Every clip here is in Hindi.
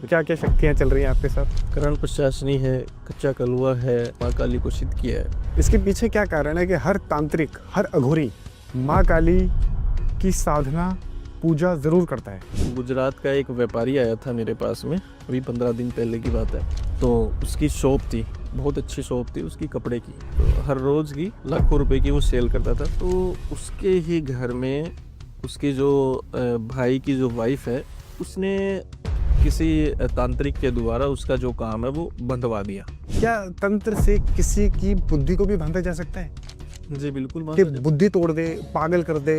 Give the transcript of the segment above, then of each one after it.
क्या क्या शक्तियाँ चल रही हैं आपके साथ? करण प्रशासनी है, कच्चा कलवा है, माँ काली को सिद्ध किया है। इसके पीछे क्या कारण है कि हर तांत्रिक, हर अघोरी माँ काली की साधना, पूजा ज़रूर करता है? गुजरात का एक व्यापारी आया था मेरे पास में, अभी 15 दिन पहले की बात है। तो उसकी शॉप थी, बहुत अच्छी शॉप थी उसकी कपड़े की। तो हर रोज़ की लाखों रुपए की वो सेल करता था। तो उसके ही घर में उसके जो भाई की जो वाइफ है, उसने किसी तांत्रिक के द्वारा उसका जो काम है वो बंधवा दिया। क्या तंत्र से किसी की बुद्धि को भी बांधा जा सकता है? जी बिल्कुल कि बांधा जा- बुद्धि तोड़ दे, पागल कर दे,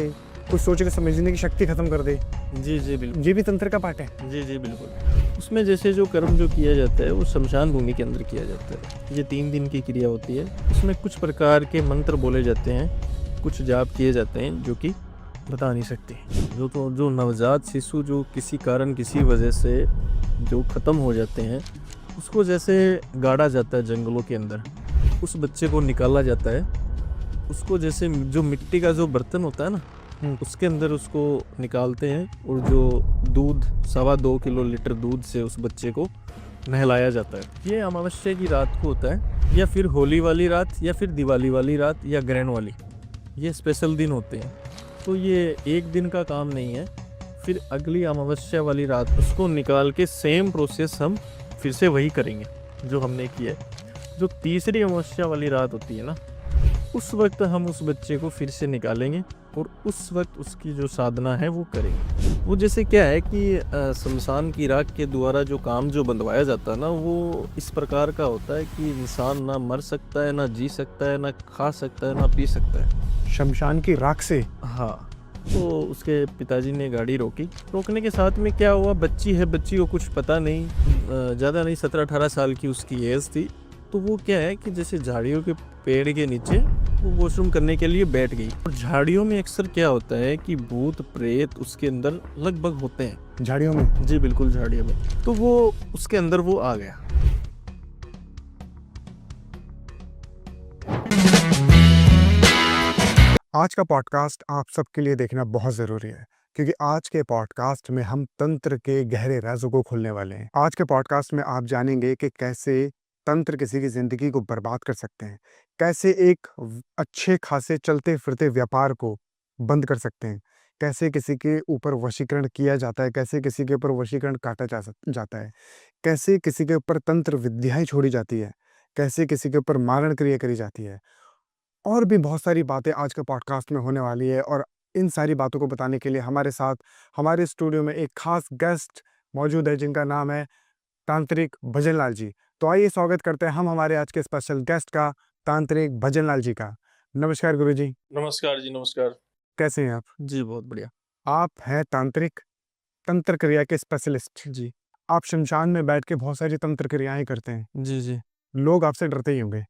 कुछ सोचने समझने की शक्ति खत्म कर दे? जी बिल्कुल। ये भी तंत्र का पार्ट है। जी बिल्कुल। उसमें जैसे जो कर्म जो किया जाता है वो शमशान भूमि के अंदर किया जाता है। ये 3 दिन की क्रिया होती है। उसमें कुछ प्रकार के मंत्र बोले जाते हैं, कुछ जाप किए जाते हैं जो कि बता नहीं सकते। जो नवजात शिशु जो किसी कारण किसी वजह से जो ख़त्म हो जाते हैं, उसको जैसे गाड़ा जाता है जंगलों के अंदर, उस बच्चे को निकाला जाता है। उसको जैसे जो मिट्टी का जो बर्तन होता है ना, उसके अंदर उसको निकालते हैं और जो दूध 2.25 किलो लीटर दूध से उस बच्चे को नहलाया जाता है। ये अमावस्या की रात को होता है, या फिर होली वाली रात, या फिर दिवाली वाली रात, या ग्रहण वाली। ये स्पेशल दिन होते हैं। तो ये एक दिन का काम नहीं है। फिर अगली अमावस्या वाली रात उसको निकाल के सेम प्रोसेस हम फिर से वही करेंगे जो हमने किया है। जो तीसरी अमावस्या वाली रात होती है ना, उस वक्त हम उस बच्चे को फिर से निकालेंगे और उस वक्त उसकी जो साधना है वो करेंगे। वो जैसे क्या है कि शमशान की राख के द्वारा जो काम जो बंधवाया जाता है ना, वो इस प्रकार का होता है कि इंसान ना मर सकता है, ना जी सकता है, ना खा सकता है, ना पी सकता है। शमशान की राख से? हाँ। तो उसके पिताजी ने गाड़ी रोकी। रोकने के साथ में क्या हुआ, बच्ची है, बच्ची को कुछ पता नहीं, ज़्यादा नहीं, 17-18 साल की उसकी एज थी। तो वो क्या है कि जैसे झाड़ियों के पेड़ के नीचे वो वॉशरूम करने के लिए बैठ गई। और झाड़ियों में अक्सर क्या होता है कि भूत प्रेत उसके अंदर लगभग होते हैं। झाड़ियों में? जी बिल्कुल, झाड़ियों में। तो वो उसके अंदर वो आ गया। आज का पॉडकास्ट आप सबके लिए देखना बहुत ज़रूरी है, क्योंकि आज के पॉडकास्ट में हम तंत्र के गहरे राज़ों को खोलने वाले हैं। आज के पॉडकास्ट में आप जानेंगे कि कैसे तंत्र किसी की ज़िंदगी को बर्बाद कर सकते हैं, कैसे एक अच्छे खासे चलते फिरते व्यापार को बंद कर सकते हैं, कैसे किसी के ऊपर वशीकरण किया जाता है, कैसे किसी के ऊपर वशीकरण काटा जाता है, कैसे किसी के ऊपर तंत्र विद्याएँ छोड़ी जाती है, कैसे किसी के ऊपर मारण क्रिया करी जाती है। और भी बहुत सारी बातें आज के पॉडकास्ट में होने वाली है, और इन सारी बातों को बताने के लिए हमारे साथ हमारे स्टूडियो में एक खास गेस्ट मौजूद है, जिनका नाम है तांत्रिक भजन लाल जी। तो आइए स्वागत करते हैं हम हमारे आज के स्पेशल गेस्ट का, तांत्रिक भजन लाल जी का। नमस्कार गुरु जी। नमस्कार जी, नमस्कार। कैसे हैं आप? जी बहुत बढ़िया। आप हैं तांत्रिक, तंत्र क्रिया के स्पेशलिस्ट। जी आप शमशान में बैठ के बहुत सारी तंत्र क्रियाएं करते हैं। जी लोग आपसे डरते ही होंगे,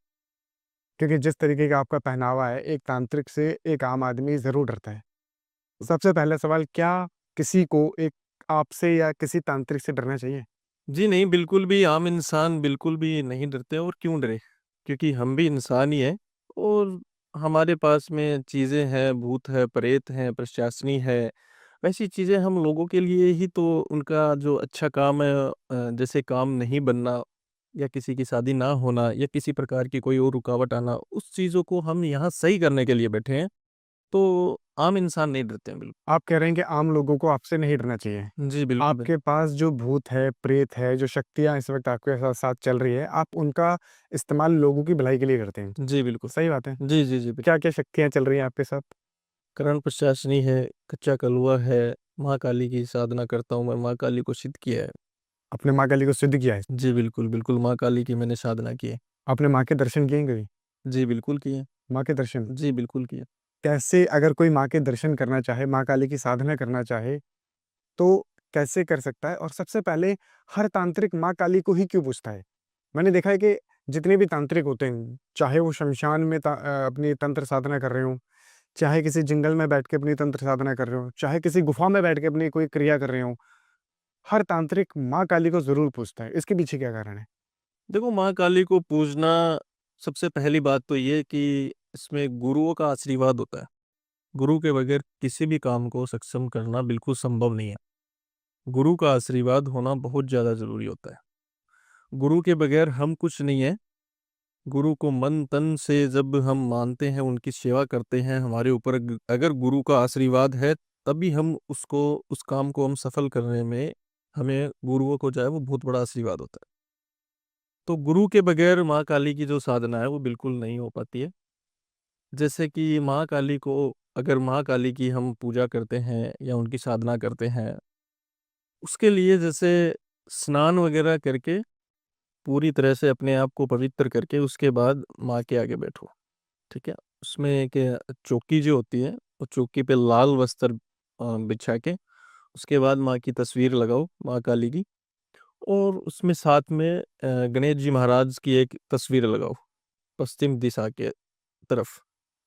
क्योंकि जिस तरीके का आपका पहनावा है, एक तांत्रिक से एक आम आदमी ज़रूर डरता है। सबसे पहला सवाल, क्या किसी को एक आपसे या किसी तांत्रिक से डरना चाहिए? जी नहीं, बिल्कुल भी आम इंसान बिल्कुल भी नहीं डरते, और क्यों डरे? क्योंकि हम भी इंसान ही हैं, और हमारे पास में चीज़ें हैं, भूत है, प्रेत हैं, प्रशासनी है। वैसी चीज़ें हम लोगों के लिए ही तो उनका जो अच्छा काम है, जैसे काम नहीं बनना, या किसी की शादी ना होना, या किसी प्रकार की कोई और रुकावट आना, उस चीज़ों को हम यहाँ सही करने के लिए बैठे हैं। तो आम इंसान नहीं डरते हैं बिल्कुल। आप कह रहे हैं कि आम लोगों को आपसे नहीं डरना चाहिए। जी बिल्कुल। आपके पास जो भूत है, प्रेत है, जो शक्तियाँ इस वक़्त आपके साथ चल रही है, आप उनका इस्तेमाल लोगों की भलाई के लिए करते हैं। जी बिल्कुल। सही बात है? जी बिल्कुल। क्या-क्या शक्तियाँ चल रही हैं आपके साथ? करण प्रशासनी है, कच्चा कलवा है, माँ काली की साधना करता हूँ मैं, माँ काली को सिद्ध किया है। आपने माँ काली को सिद्ध किया है? जी बिल्कुल, माँ काली की मैंने साधना की है। आपने माँ के दर्शन किए हैं कभी? जी बिल्कुल किए हैं। माँ के दर्शन? जी बिल्कुल किए। कैसे, अगर कोई माँ के दर्शन करना चाहे, माँ काली की साधना करना चाहे, तो कैसे कर सकता है? और सबसे पहले, हर तांत्रिक माँ काली को ही क्यों पूजता है? मैंने देखा है कि जितने भी तांत्रिक होते हैं, चाहे वो शमशान में अपनी तंत्र साधना कर रहे हों, चाहे किसी जंगल में बैठ के अपनी तंत्र साधना कर रहे हों, चाहे किसी गुफा में बैठ के अपनी कोई क्रिया कर रहे हों, हर तांत्रिक माँ काली को ज़रूर पूजता है। इसके पीछे क्या कारण है? देखो, माँ काली को पूजना, सबसे पहली बात तो ये कि इसमें गुरुओं का आशीर्वाद होता है। गुरु के बगैर किसी भी काम को सक्षम करना बिल्कुल संभव नहीं है। गुरु का आशीर्वाद होना बहुत ज़्यादा ज़रूरी होता है। गुरु के बगैर हम कुछ नहीं है। गुरु को मन तन से जब हम मानते हैं, उनकी सेवा करते हैं, हमारे ऊपर अगर गुरु का आशीर्वाद है, तभी हम उस काम को हम सफल करने में हमें गुरुओं को जो है वो बहुत बड़ा आशीर्वाद होता है। तो गुरु के बगैर माँ काली की जो साधना है वो बिल्कुल नहीं हो पाती है। जैसे कि माँ काली को, अगर माँ काली की हम पूजा करते हैं या उनकी साधना करते हैं, उसके लिए जैसे स्नान वगैरह करके पूरी तरह से अपने आप को पवित्र करके उसके बाद माँ के आगे बैठो, ठीक है? उसमें एक चौकी जो होती है, वो चौकी पे लाल वस्त्र बिछा के उसके बाद माँ की तस्वीर लगाओ, माँ काली की, और उसमें साथ में गणेश जी महाराज की एक तस्वीर लगाओ पश्चिम दिशा के तरफ,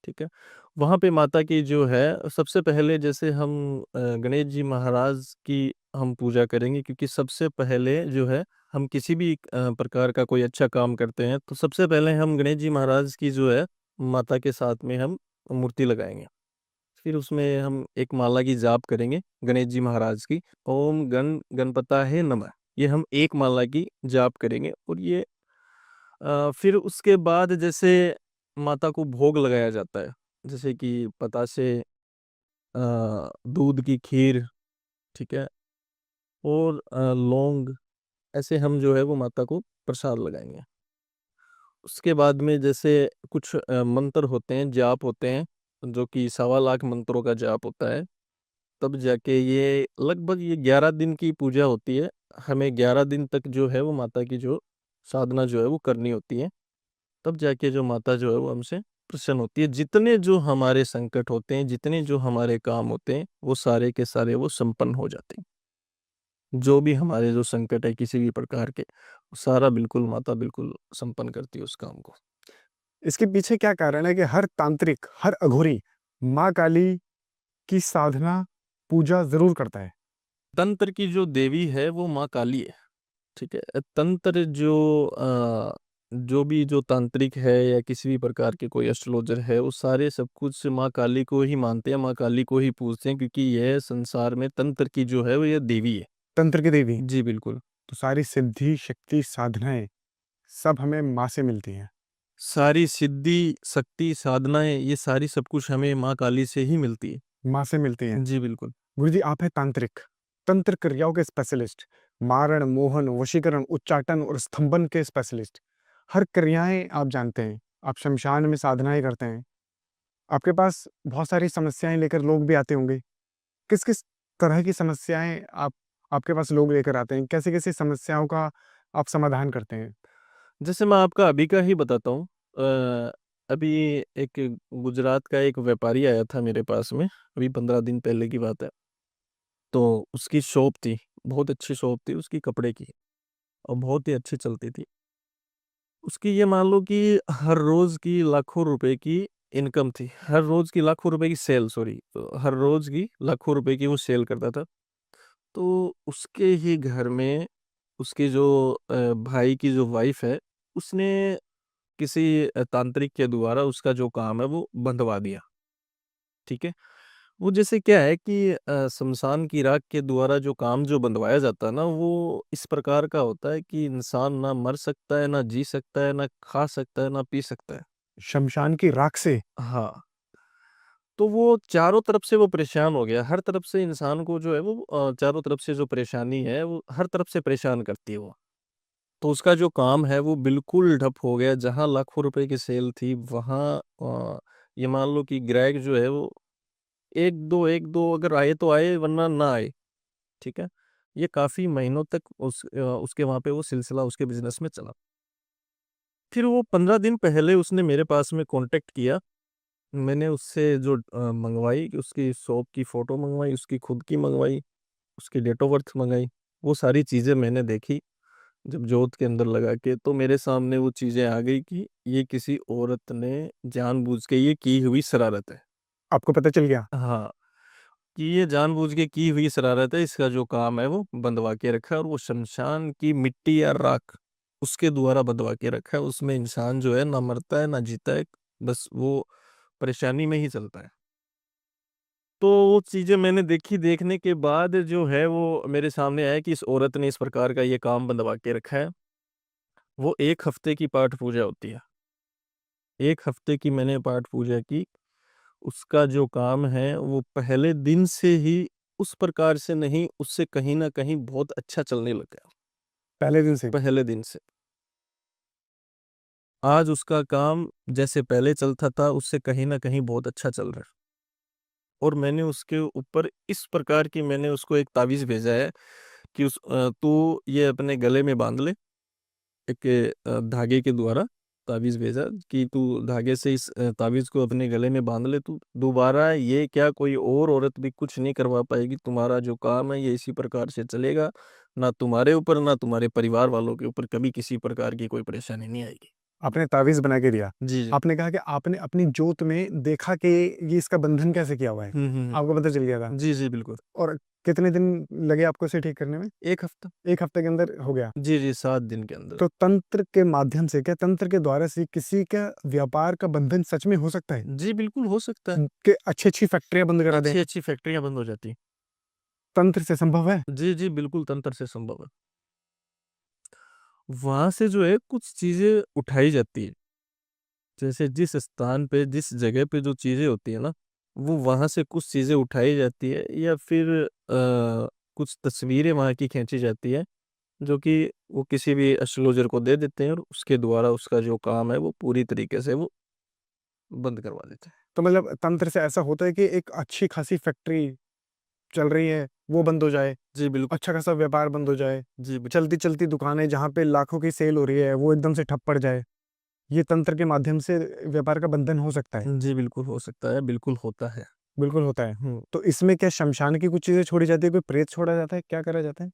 ठीक है? वहाँ पे माता की जो है, सबसे पहले जैसे हम गणेश जी महाराज की हम पूजा करेंगे, क्योंकि सबसे पहले जो है हम किसी भी प्रकार का कोई अच्छा काम करते हैं तो सबसे पहले हम गणेश जी महाराज की जो है माता के साथ में हम मूर्ति लगाएंगे। फिर उसमें हम एक माला की जाप करेंगे गणेश जी महाराज की, ओम गण गणपताये नमः। ये हम एक माला की जाप करेंगे, और ये फिर उसके बाद जैसे माता को भोग लगाया जाता है, जैसे कि बतासे, दूध की खीर, ठीक है? और लौंग, ऐसे हम जो है वो माता को प्रसाद लगाएंगे। उसके बाद में जैसे कुछ मंत्र होते हैं, जाप होते हैं, जो कि 1.25 लाख मंत्रों का जाप होता है। तब जाके ये लगभग ये 11 दिन की पूजा होती है। हमें 11 दिन तक जो है वो माता की जो साधना जो है वो करनी होती है। तब जाके जो माता जो है वो हमसे प्रसन्न होती है। जितने जो हमारे संकट होते हैं, जितने जो हमारे काम होते हैं, वो सारे के सारे वो संपन्न हो जाते हैं। जो भी हमारे जो संकट है किसी भी प्रकार के, वो सारा बिल्कुल माता बिल्कुल संपन्न करती है उस काम को। इसके पीछे क्या कारण है कि हर तांत्रिक, हर अघोरी माँ काली की साधना, पूजा ज़रूर करता है? तंत्र की जो देवी है वो माँ काली है, ठीक है? तंत्र जो भी जो तांत्रिक है या किसी भी प्रकार के कोई एस्ट्रोलॉजर है, वो सारे सब कुछ माँ काली को ही मानते हैं, माँ काली को ही पूजते हैं, क्योंकि यह संसार में तंत्र की जो है वो ये देवी है। तंत्र की देवी। जी, बिल्कुल। तो सारी सिद्धि, शक्ति, साधनाएँ सब हमें माँ से मिलती हैं। सारी सिद्धि, शक्ति, साधनाएँ, ये सारी सब कुछ हमें माँ काली से ही मिलती है। माँ से मिलती हैं। जी, बिल्कुल। गुरुजी, आप हैं तांत्रिक, तंत्र क्रियाओं के स्पेशलिस्ट, मारण, मोहन, वशीकरण, उच्चाटन और स्तंभन के स्पेशलिस्ट। हर क्रियाएँ आप जानते हैं, आप शमशान में साधनाएँ करते हैं। आपके पास बहुत सारी समस्याएँ लेकर लोग भी आते होंगे। किस-किस तरह की समस्याएँ आपके पास लोग लेकर आते हैं? कैसी-कैसी समस्याओं का आप समाधान करते हैं? जैसे मैं आपका अभी का ही बताता हूँ। अभी एक गुजरात का एक व्यापारी आया था मेरे पास में, अभी 15 दिन पहले की बात है। तो उसकी शॉप थी, बहुत अच्छी शॉप थी उसकी कपड़े की, और बहुत ही अच्छी चलती थी। उसकी ये मान लो कि हर रोज़ की लाखों रुपए की इनकम थी। हर रोज़ की लाखों रुपए की सेल, सॉरी, तो हर रोज़ की लाखों रुपए की वो सेल करता था। तो उसके ही घर में उसके जो भाई की जो वाइफ़ है, उसने किसी तांत्रिक के द्वारा उसका जो काम है वो बँधवा दिया, ठीक है? वो जैसे क्या है कि शमशान की राख के द्वारा जो काम जो बँधवाया जाता है ना, वो इस प्रकार का होता है कि इंसान ना मर सकता है, ना जी सकता है, ना खा सकता है, ना पी सकता है। शमशान की राख से? हाँ, तो वो चारों तरफ से वो परेशान हो गया। हर तरफ से इंसान को जो है वो चारों तरफ से जो परेशानी है, वो हर तरफ से परेशान करती है वो। तो उसका जो काम है वो बिल्कुल ठप हो गया। जहाँ लाखों रुपए की सेल थी, वहाँ ये मान लो कि ग्राहक जो है वो 1-2 अगर आए तो आए, वरना ना आए, ठीक है? ये काफ़ी महीनों तक उसके वहाँ पे वो सिलसिला उसके बिज़नेस में चला। फिर वो 15 दिन पहले उसने मेरे पास में कॉन्टैक्ट किया। मैंने उससे जो मँगवाई, उसकी शॉप की फ़ोटो मँगवाई, उसकी खुद की मँगवाई, उसकी डेट ऑफ बर्थ मँगाई। वो सारी चीज़ें मैंने देखी, जब जोत के अंदर लगा के, तो मेरे सामने वो चीज़ें आ गई कि ये किसी औरत ने जानबूझ के ये की हुई शरारत है। आपको पता चल गया? हाँ, कि ये जानबूझ के की हुई शरारत है, इसका जो काम है वो बँधवा के रखा है, और वो शमशान की मिट्टी या राख, उसके द्वारा बँधवा के रखा है। उसमें इंसान जो है ना मरता है, ना जीता है, बस वो परेशानी में ही चलता है। तो वो चीज़ें मैंने देखी, देखने के बाद जो है वो मेरे सामने आया कि इस औरत ने इस प्रकार का ये काम बंधवा के रखा है। वो 1 हफ्ते की पाठ पूजा होती है। 1 हफ्ते की मैंने पाठ पूजा की। उसका जो काम है वो पहले दिन से ही उस प्रकार से नहीं, उससे कहीं न कहीं बहुत अच्छा चलने लग गया, पहले दिन से? पहले दिन से। आज उसका काम जैसे पहले चलता था, उससे कहीं न कहीं बहुत अच्छा चल रहा है। और मैंने उसके ऊपर इस प्रकार की मैंने उसको एक तावीज़ भेजा है कि तू ये अपने गले में बाँध ले। एक धागे के द्वारा तावीज़ भेजा कि तू धागे से इस तावीज़ को अपने गले में बाँध ले, तू दोबारा ये क्या कोई और औरत भी कुछ नहीं करवा पाएगी, तुम्हारा जो काम है ये इसी प्रकार से चलेगा, ना तुम्हारे ऊपर ना तुम्हारे परिवार वालों के ऊपर कभी किसी प्रकार की कोई परेशानी नहीं आएगी। आपने तावीज़ बना के दिया। जी, जी। आपने कहा कि आपने अपनी जोत में देखा कि ये इसका बंधन कैसे किया हुआ है। हुँ, हुँ, आपको पता चल गया था। हुँ। जी, जी, बिल्कुल। और कितने दिन लगे आपको इसे ठीक करने में? 1 हफ्ता। 1 हफ्ते के अंदर हो गया। जी, जी, 7 दिन के अंदर। तो तंत्र के माध्यम से, क्या तंत्र के द्वारा से किसी का व्यापार का बंधन सच में हो सकता है? जी, बिल्कुल हो सकता है। कि अच्छी-अच्छी फैक्ट्रियाँ बंद करा दें, अच्छी-अच्छी फैक्ट्रियाँ बंद हो जाती हैं। तंत्र से संभव है? जी, जी, बिल्कुल तंत्र से संभव है। वहाँ से जो है कुछ चीज़ें उठाई जाती है। जैसे जिस स्थान पे, जिस जगह पे जो चीज़ें होती है ना, वो वहाँ से कुछ चीज़ें उठाई जाती है या फिर कुछ तस्वीरें वहाँ की खींची जाती है, जो कि वो किसी भी एस्ट्रोलॉजर को दे देते हैं और उसके द्वारा उसका जो काम है वो पूरी तरीके से वो बंद करवा देते हैं। तो मतलब तंत्र से ऐसा होता है कि एक अच्छी खासी फैक्ट्री चल रही है, वो बंद हो जाए, जी, बिल्कुल। अच्छा खासा व्यापार बंद हो जाए, जी, बिल चलती-चलती दुकानें जहाँ पे लाखों की सेल हो रही है, वो एकदम से ठप पड़ जाए। ये तंत्र के माध्यम से व्यापार का बंधन हो सकता है। जी, बिल्कुल हो सकता है, बिल्कुल होता है। बिल्कुल होता है। हुँ। तो इसमें क्या शमशान की कुछ चीज़ें छोड़ी जाती है, कोई प्रेत छोड़ा जाता है, क्या करा जाता है?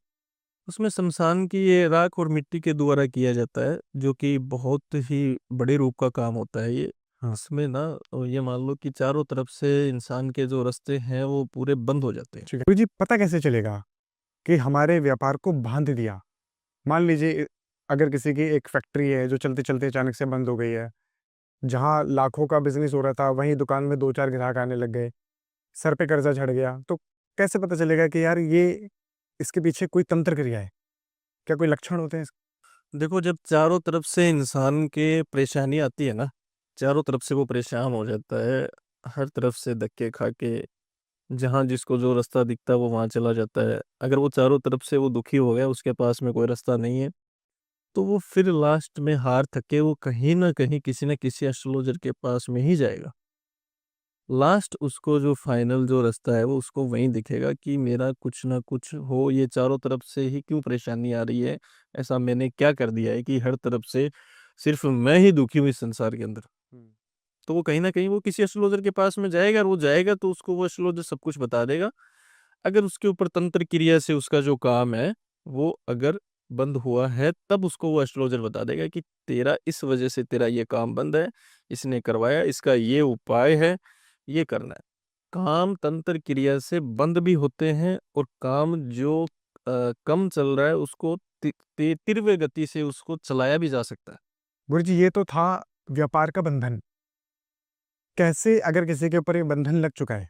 उसमें शमशान की ये राख और मिट्टी के द्वारा किया जाता है, जो कि बहुत ही बड़े रूप का काम होता है ये। हाँ। इसमें ना ये मान लो कि चारों तरफ से इंसान के जो रास्ते हैं वो पूरे बंद हो जाते हैं। ठीक है। गुरुजी, पता कैसे चलेगा कि हमारे व्यापार को बाँध दिया? मान लीजिए अगर किसी की एक फैक्ट्री है जो चलते-चलते अचानक से बंद हो गई है, जहाँ लाखों का बिज़नेस हो रहा था, वहीं दुकान में 2-4 ग्राहक आने लग गए, सर पे कर्ज़ा चढ़ गया, तो कैसे पता चलेगा कि यार ये इसके पीछे कोई तंत्र क्रिया है? क्या कोई लक्षण होते हैं? देखो जब चारों तरफ से इंसान के परेशानी आती है ना, चारों तरफ से वो परेशान हो जाता है, हर तरफ से धक्के खा के, जहाँ जिसको जो रास्ता दिखता है वो वहाँ चला जाता है। अगर वो चारों तरफ से वो दुखी हो गया, उसके पास में कोई रास्ता नहीं है, तो वो फिर लास्ट में हार थक के वो कहीं न कहीं किसी न किसी एस्ट्रोलॉजर के पास में ही जाएगा। लास्ट उसको जो फाइनल जो रास्ता है वो उसको वहीं दिखेगा कि मेरा कुछ ना कुछ हो, ये चारों तरफ से ही क्यों परेशानी आ रही है? ऐसा मैंने क्या कर दिया है कि हर तरफ से सिर्फ़ मैं ही दुखी हूँ इस संसार के अंदर? हुँ। तो वो कहीं न कहीं वो किसी एस्ट्रोलॉजर के पास में जाएगा और वो जाएगा तो उसको वो एस्ट्रोलॉजर सब कुछ बता देगा। अगर उसके ऊपर तंत्र क्रिया से उसका जो काम है, वो अगर बंद हुआ है, तब उसको वो एस्ट्रोलॉजर बता देगा कि तेरा इस वज़ह से तेरा ये काम बंद है, इसने करवाया, इसका ये उपाय है, ये करना है। काम तंत्र क्रिया से बंद भी होते हैं और काम जो कम चल रहा है उसको तीव्र गति से उसको चलाया भी जा सकता है। गुरुजी, ये तो था व्यापार का बंधन। कैसे अगर किसी के ऊपर ये बंधन लग चुका है,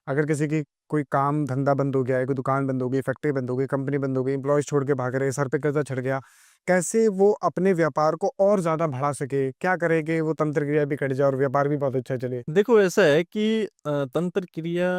अगर किसी की कोई काम धंधा बंद हो गया है, कोई दुकान बंद हो गई, फैक्ट्री बंद हो गई, कंपनी बंद हो गई, एम्प्लॉइज़ छोड़ के भाग रहे, सर पे कर्ज़ा चढ़ गया, कैसे वो अपने व्यापार को और ज़्यादा बढ़ा सके? क्या करे कि वो तंत्र क्रिया भी कट जाए और व्यापार भी बहुत अच्छा चले? देखो ऐसा है कि तंत्र क्रिया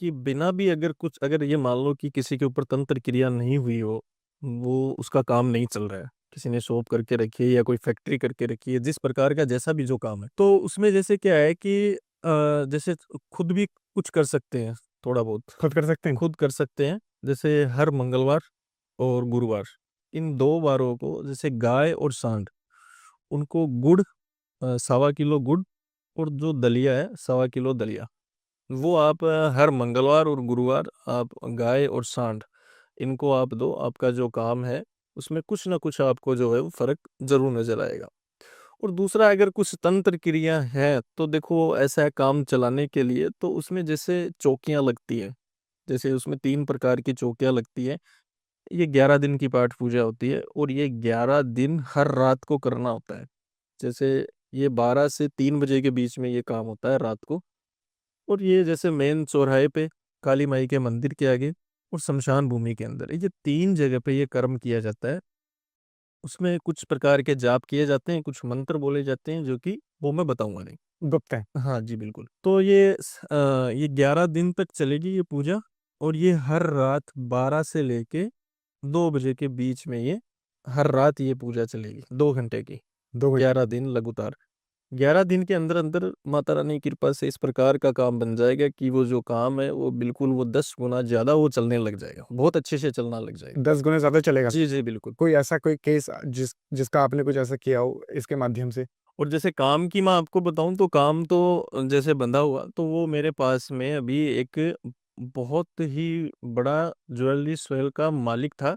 के बिना भी अगर ये मान लो कि किसी के ऊपर तंत्र क्रिया नहीं हुई हो, वो उसका काम नहीं चल रहा है, किसी ने शॉप करके रखी है या कोई फैक्ट्री करके रखी है, जिस प्रकार का जैसा भी जो काम है, तो उसमें जैसे क्या है कि जैसे खुद भी कुछ कर सकते हैं थोड़ा बहुत, खुद कर सकते हैं? खुद कर सकते हैं। जैसे हर मंगलवार और गुरुवार, इन 2 बारों को जैसे गाय और सांड, उनको गुड़ सवा किलो गुड़ और जो दलिया है, सवा किलो दलिया, वो आप हर मंगलवार और गुरुवार आप गाय और सांड इनको आप दो, आपका जो काम है उसमें कुछ ना कुछ आपको जो है वो फ़र्क ज़रूर नज़र आएगा। और दूसरा अगर कुछ तंत्र क्रिया है, तो देखो ऐसा है काम चलाने के लिए तो उसमें जैसे चौकियाँ लगती हैं, जैसे उसमें 3 प्रकार की चौकियाँ लगती हैं। ये 11 दिन की पाठ पूजा होती है और ये 11 दिन हर रात को करना होता है। जैसे ये 12 से 3 बजे के बीच में ये काम होता है रात को। और ये जैसे मेन चौराहे पे काली माई के मंदिर के आगे और शमशान भूमि के अंदर, ये 3 जगह पे ये कर्म किया जाता है। उसमें कुछ प्रकार के जाप किए जाते हैं, कुछ मंत्र बोले जाते हैं जो कि वो मैं बताऊँगा नहीं। गुप्त है। हाँ जी, बिल्कुल। तो ये 11 दिन तक चलेगी ये पूजा और ये हर रात 12 से लेके 2 बजे के बीच में ये हर रात ये पूजा चलेगी 2 घंटे की, 2 घंटे 11 दिन लगातार। 11 दिन के अंदर-अंदर माता रानी की कृपा से इस प्रकार का काम बन जाएगा कि वो जो काम है वो बिल्कुल वो 10 गुना ज़्यादा वो चलने लग जाएगा। बहुत अच्छे से चलना लग जाएगा। 10 गुना ज़्यादा चलेगा। जी, जी, बिल्कुल। कोई ऐसा कोई केस जिसका आपने कुछ ऐसा किया हो इसके माध्यम से? और जैसे काम की मैं आपको बताऊँ तो काम तो जैसे बंधा हुआ तो वो मेरे पास में अभी एक बहुत ही बड़ा ज्वेलरी स्टोर का मालिक था,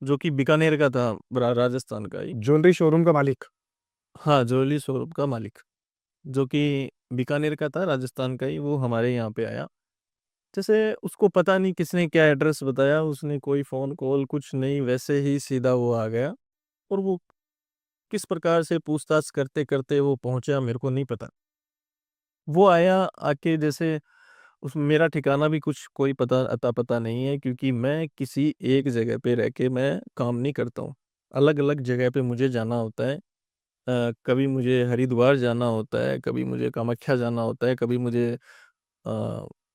जो कि बीकानेर का था, राजस्थान का ही। ज्वेलरी शोरूम का मालिक? हाँ, ज्वेलरी शोरूम का मालिक, जो कि बीकानेर का था, राजस्थान का ही, वो हमारे यहाँ पे आया। जैसे उसको पता नहीं किसने क्या एड्रेस बताया, उसने कोई फ़ोन कॉल कुछ नहीं, वैसे ही सीधा वो आ गया और वो किस प्रकार से पूछताछ करते-करते वो पहुँचा मेरे को नहीं पता। वो आया, आके जैसे उस मेरा ठिकाना भी कुछ कोई पता अता-पता नहीं है क्योंकि मैं किसी एक जगह पे रह के मैं काम नहीं करता हूँ। अलग-अलग जगह पे मुझे जाना होता है। कभी मुझे हरिद्वार जाना होता है, कभी मुझे कामाख्या जाना होता है, कभी मुझे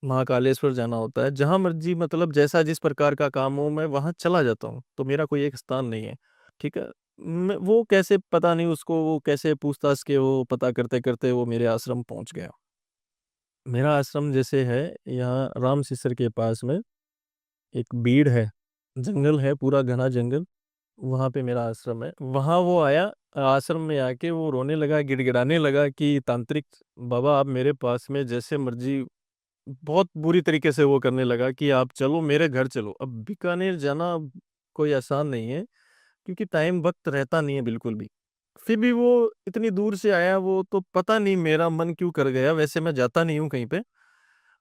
महाकालेश्वर जाना होता है। जहाँ मर्ज़ी मतलब जैसा जिस प्रकार का काम हो मैं वहाँ चला जाता हूँ। तो मेरा कोई एक स्थान नहीं है, ठीक है? मैं वो कैसे पता नहीं उसको वो कैसे पूछताछ के वो पता करते-करते वो मेरे आश्रम पहुँच गया। मेरा आश्रम जैसे है यहाँ रामसिसर के पास में एक बीड़ है, जंगल है पूरा घना जंगल, वहाँ पे मेरा आश्रम है। वहाँ वो आया, आश्रम में आके वो रोने लगा, गिड़गिड़ाने लगा कि तांत्रिक बाबा आप मेरे पास में जैसे मर्ज़ी बहुत बुरी तरीके से वो करने लगा कि आप चलो मेरे घर चलो। अब बीकानेर जाना कोई आसान नहीं है क्योंकि टाइम वक़्त रहता नहीं है बिल्कुल भी। फिर भी वो इतनी दूर से आया वो तो पता नहीं मेरा मन क्यों कर गया, वैसे मैं जाता नहीं हूँ कहीं पे।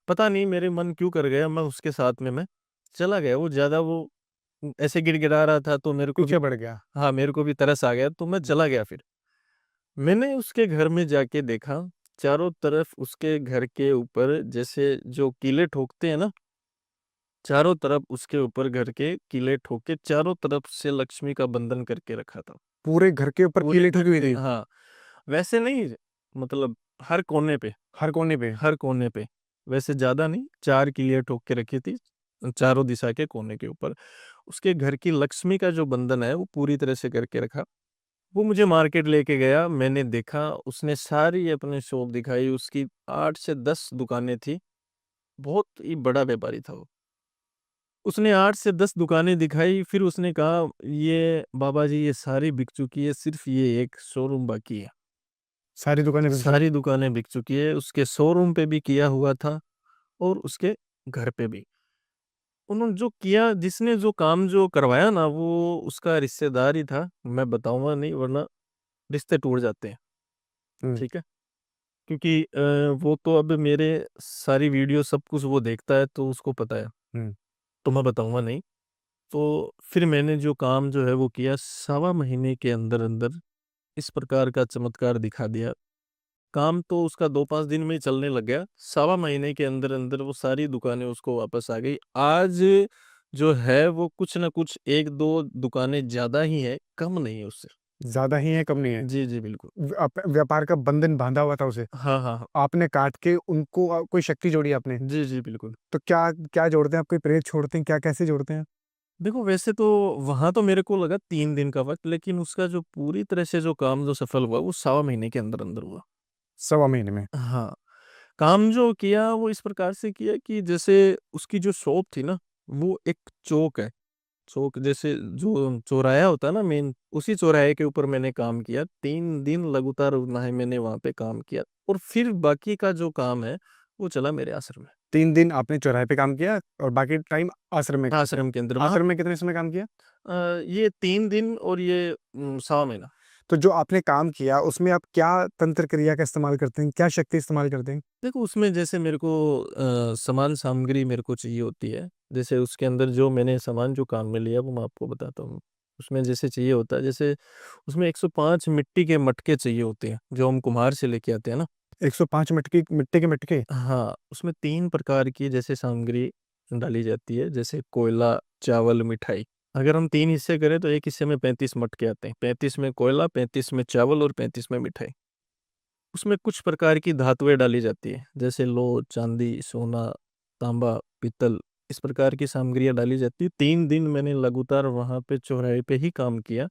पता नहीं मेरे मन क्यों कर गया, मैं उसके साथ में मैं चला गया। वो ज़्यादा वो ऐसे गिड़गिड़ा रहा था तो मेरे को भी पीछे पड़ गया। हाँ, मेरे को भी तरस आ गया तो मैं चला गया फिर। मैंने उसके घर में जाके देखा, चारों तरफ उसके घर के ऊपर जैसे जो कीले ठोकते हैं ना, चारों तरफ उसके ऊपर घर के कीले ठोक के चारों तरफ से लक्ष्मी का बंधन करके रखा था। पूरे घर के ऊपर पूरे कीली घर ठोकी हुई पे थी? हाँ, वैसे नहीं मतलब हर कोने पे, हर कोने पे? हर कोने पे। वैसे ज़्यादा नहीं, 4 कीलियाँ ठोक के रखी थी, चारों दिशा के कोने के ऊपर। उसके घर की लक्ष्मी का जो बंधन है, वो पूरी तरह से करके रखा। वो मुझे मार्केट लेके गया, मैंने देखा, उसने सारी अपनी शॉप दिखाई, उसकी 8 से 10 दुकानें थी, बहुत ही बड़ा व्यापारी था वो। उसने 8 से 10 दुकानें दिखाई, फिर उसने कहा, "ये बाबा जी ये सारी बिक चुकी है, सिर्फ़ ये एक शोरूम बाकी है।" सारी दुकानें बिक चुकी? सारी दुकानें बिक चुकी है, उसके शोरूम पे भी किया हुआ था और उसके घर पे भी। उन्होंने जो किया जिसने जो काम जो करवाया ना, वो उसका रिश्तेदार ही था, मैं बताऊँगा नहीं वरना रिश्ते टूट जाते हैं, हुँ, ठीक है? क्योंकि वो तो अब मेरे सारी वीडियो सब कुछ वो देखता है तो उसको पता है, हुँ। तो मैं बताऊँगा नहीं। तो फिर मैंने जो काम जो है वो किया, सवा महीने के अंदर-अंदर इस प्रकार का चमत्कार दिखा दिया। काम तो उसका 2-5 दिन में ही चलने लग गया, सवा महीने के अंदर-अंदर वो सारी दुकानें उसको वापस आ गई। आज जो है वो कुछ न कुछ 1-2 दुकानें ज़्यादा ही है, कम नहीं है उससे। ज़्यादा ही है, कम नहीं है? जी, जी, बिल्कुल। व्यापार का बंधन बाँधा हुआ था उसे। हाँ, हाँ, हाँ। आपने काट के उनको कोई शक्ति जोड़ी आपने? जी, जी, बिल्कुल। तो क्या क्या जोड़ते हैं आप? कोई प्रेत छोड़ते हैं? क्या कैसे जोड़ते हैं? देखो वैसे तो वहाँ तो मेरे को लगा 3 दिन का वक़्त, लेकिन उसका जो पूरी तरह से जो काम जो सफल हुआ, वो सवा महीने के अंदर-अंदर हुआ। सवा महीने में? हाँ, काम जो किया वो इस प्रकार से किया कि जैसे उसकी जो शॉप थी ना, वो एक चौक है। चौक जैसे जो चौराहा होता है ना मेन, उसी चौराहे के ऊपर मैंने काम किया। 3 दिन लगातार ना ही मैंने वहाँ पे काम किया और फिर बाकी का जो काम है, वो चला मेरे आश्रम में। 3 दिन आपने चौराहे पे काम किया और बाकी टाइम आश्रम में काम किया। आश्रम के अंदर वहाँ आश्रम में कितने समय काम किया? ये 3 दिन और ये सवा महीना। तो जो आपने काम किया उसमें आप क्या तंत्र क्रिया का इस्तेमाल करते हैं? क्या शक्ति इस्तेमाल करते हैं? देखो उसमें जैसे मेरे को सामान सामग्री मेरे को चाहिए होती है। जैसे उसके अंदर जो मैंने सामान जो काम में लिया वो मैं आपको बताता हूँ। उसमें जैसे चाहिए होता है जैसे उसमें 105 मिट्टी के मटके चाहिए होते हैं, जो हम कुम्हार से लेके आते हैं ना। 105 मिट्टी के मटके। हाँ, उसमें 3 प्रकार की जैसे सामग्री डाली जाती है, जैसे कोयला, चावल, मिठाई। अगर हम 3 हिस्से करें तो एक हिस्से में 35 मटके आते हैं। 35 में कोयला, 35 में चावल और 35 में मिठाई। उसमें कुछ प्रकार की धातुएँ डाली जाती हैं, जैसे लौह, चांदी, सोना, तांबा, पीतल, इस प्रकार की सामग्रियाँ डाली जाती हैं। 3 दिन मैंने लगातार वहाँ पे चौराहे पे ही काम किया।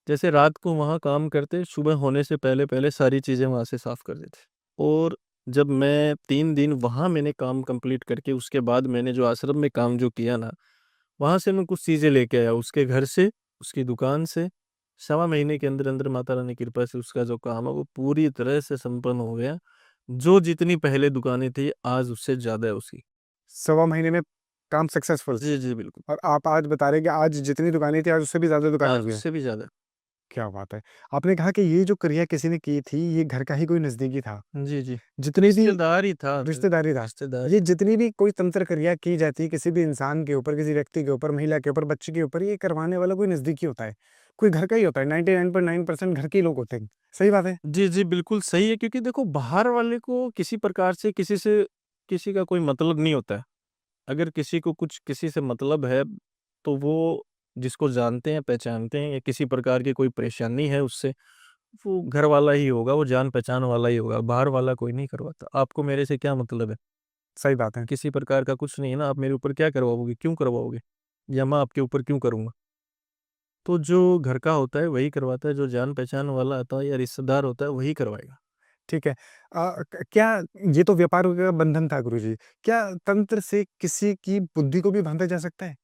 जैसे रात को वहाँ काम करते, सुबह होने से पहले-पहले सारी चीज़ें वहाँ से साफ़ कर देते। और जब मैं 3 दिन वहाँ मैंने काम कंप्लीट करके उसके बाद मैंने जो आश्रम में काम जो किया ना, वहाँ से मैं कुछ चीज़ें लेके आया उसके घर से, उसकी दुकान से। सवा महीने के अंदर-अंदर माता रानी की कृपा से उसका जो काम है वो पूरी तरह से संपन्न हो गया। जो जितनी पहले दुकानें थी, आज उससे ज़्यादा है उसकी। सवा महीने में काम सक्सेसफुल। जी, जी, बिल्कुल। और आप आज बता रहे हैं कि आज जितनी दुकानें थी, आज उससे भी ज़्यादा दुकान आज हो गई है। उससे भी ज़्यादा। क्या बात है! आपने कहा कि ये जो क्रिया किसी ने की थी, ये घर का ही कोई नज़दीकी था। जी, जी। जितनी भी रिश्तेदार ही था, रिश्तेदारी था। रिश्तेदार। ये जितनी भी कोई तंत्र क्रिया की जाती है किसी भी इंसान के ऊपर, किसी व्यक्ति के ऊपर, महिला के ऊपर, बच्चे के ऊपर, ये करवाने वाला कोई नज़दीकी होता है। कोई घर का ही होता है, 99.9% घर के ही लोग होते हैं। सही बात है? जी, जी, बिल्कुल सही है क्योंकि देखो बाहर वाले को किसी प्रकार से किसी का कोई मतलब नहीं होता है। अगर किसी को कुछ किसी से मतलब है, तो वो जिसको जानते हैं, पहचानते हैं या किसी प्रकार की कोई परेशानी है उससे, वो घर वाला ही होगा, वो जान-पहचान वाला ही होगा, बाहर वाला कोई नहीं करवाता। आपको मेरे से क्या मतलब है? सही बात है। किसी प्रकार का कुछ नहीं है ना, आप मेरे ऊपर क्या करवाओगे? क्यों करवाओगे? या मैं आपके ऊपर क्यों करूँगा? तो जो घर का होता है वही करवाता है, जो जान-पहचान वाला आता है या रिश्तेदार होता है वही करवाएगा। ठीक है। क्या ये तो व्यापार का बंधन था गुरुजी। क्या तंत्र से किसी की बुद्धि को भी बाँधा जा सकता है?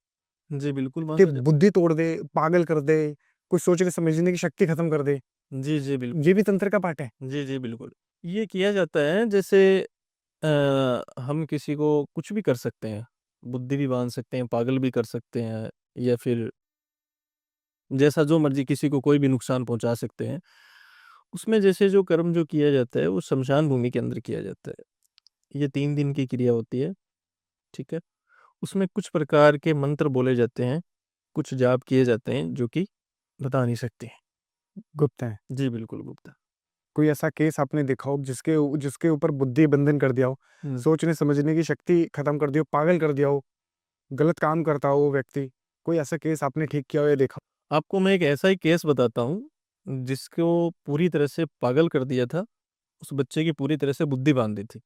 जी, बिल्कुल कि बाँधा जाता बुद्धि तोड़ दे, पागल कर दे, कोई सोचने समझने की शक्ति खत्म कर दे, है। जी, जी, बिल्कुल। ये भी तंत्र का पार्ट है? जी, जी, बिल्कुल। ये किया जाता है जैसे अ, हम किसी को कुछ भी कर सकते हैं, बुद्धि भी बाँध सकते हैं, पागल भी कर सकते हैं या फिर जैसा जो मर्ज़ी किसी को कोई भी नुकसान पहुँचा सकते हैं। उसमें जैसे जो कर्म जो किया जाता है वो श्मशान भूमि के अंदर किया जाता है। ये 3 दिन की क्रिया होती है, ठीक है? उसमें कुछ प्रकार के मंत्र बोले जाते हैं, कुछ जाप किए जाते हैं जो कि बता नहीं सकते हैं। गुप्त है। जी, बिल्कुल गुप्त। कोई ऐसा केस आपने देखा हो जिसके ऊपर बुद्धि बंधन कर दिया हो, हुँ। सोचने समझने की शक्ति खत्म कर दी हो, पागल कर दिया हो, गलत काम करता हो वो व्यक्ति, कोई ऐसा केस आपने ठीक किया हो या देखा हो? आपको मैं एक ऐसा ही केस बताता हूँ, जिसको पूरी तरह से पागल कर दिया था। उस बच्चे की पूरी तरह से बुद्धि बाँध दी थी।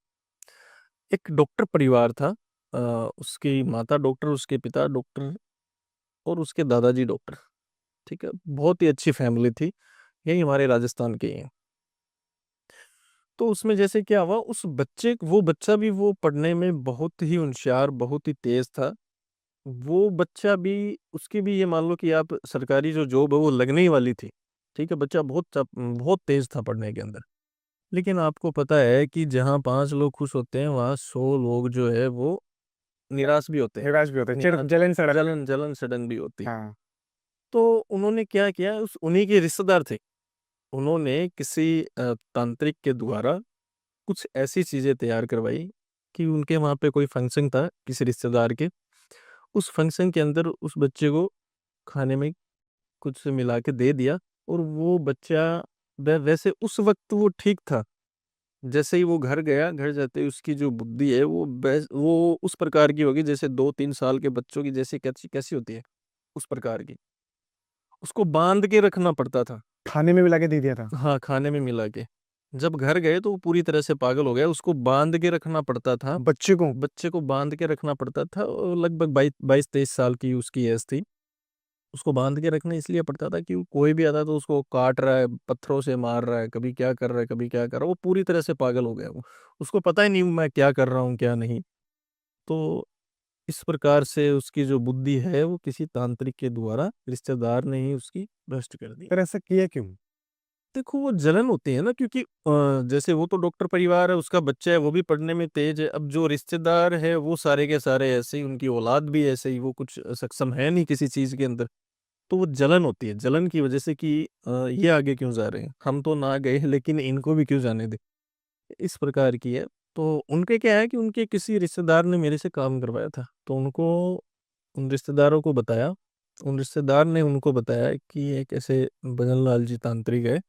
एक डॉक्टर परिवार था अ, उसकी माता डॉक्टर, उसके पिता डॉक्टर और उसके दादाजी डॉक्टर, ठीक है? बहुत ही अच्छी फैमिली थी, यही हमारे राजस्थान के ही हैं। तो उसमें जैसे क्या हुआ वो बच्चा भी वो पढ़ने में बहुत ही होशियार, बहुत ही तेज़ था। वो बच्चा भी उसकी भी ये मान लो कि आप सरकारी जो जॉब है वो लगने ही वाली थी, ठीक है? बच्चा बहुत तेज़ था पढ़ने के अंदर। लेकिन आपको पता है कि जहाँ 5 लोग खुश होते हैं, वहाँ 100 लोग जो है वो निराश भी होते हैं। निराश भी होते हैं, चिढ़ निराश जलन सड़क। जलन सड़न भी होती है। हाँ, तो उन्होंने क्या किया उस उन्हीं के रिश्तेदार थे। उन्होंने किसी तांत्रिक के द्वारा कुछ ऐसी चीज़ें तैयार करवाई कि उनके वहाँ पे कोई फंक्शन था किसी रिश्तेदार के। उस फंक्शन के अंदर उस बच्चे को खाने में कुछ मिला के दे दिया और वो बच्चा वैसे उस वक़्त वो ठीक था। जैसे ही वो घर गया, घर जाते ही उसकी जो बुद्धि है वो उस प्रकार की होगी जैसे 2-3 साल के बच्चों की जैसे कैसी कैसी होती है, उस प्रकार की। उसको बाँध के रखना पड़ता था। खाने में मिला के दे दिया था। हाँ, खाने में मिला के। जब घर गए तो वो पूरी तरह से पागल हो गया, उसको बाँध के रखना पड़ता था। बच्चे को बच्चे को बाँध के रखना पड़ता था और लगभग 22-23 साल की उसकी एज थी। उसको बाँध के रखना इसलिए पड़ता था कि वो कोई भी आता तो उसको काट रहा है, पत्थरों से मार रहा है, कभी क्या कर रहा है, कभी क्या कर रहा है, वो पूरी तरह से पागल हो गया वो। उसको पता ही नहीं मैं क्या कर रहा हूँ, क्या नहीं। तो इस प्रकार से उसकी जो बुद्धि है वो किसी तांत्रिक के द्वारा रिश्तेदार ने ही उसकी भ्रष्ट कर दी। फिर ऐसा किया क्यों? देखो वो जलन होती है ना क्योंकि जैसे वो तो डॉक्टर परिवार है, उसका बच्चा है, वो भी पढ़ने में तेज है। अब जो रिश्तेदार है वो सारे के सारे ऐसे ही, उनकी औलाद भी ऐसे ही, वो कुछ सक्षम है नहीं किसी चीज़ के अंदर। तो वो जलन होती है, जलन की वजह से कि ये आगे क्यों जा रहे हैं? हम तो ना गए लेकिन इनको भी क्यों जाने दें? इस प्रकार की है। तो उनके क्या है कि उनके किसी रिश्तेदार ने मेरे से काम करवाया था। तो उनको उन रिश्तेदारों को बताया, उन रिश्तेदार ने उनको बताया कि एक ऐसे भजन लाल जी तांत्रिक है,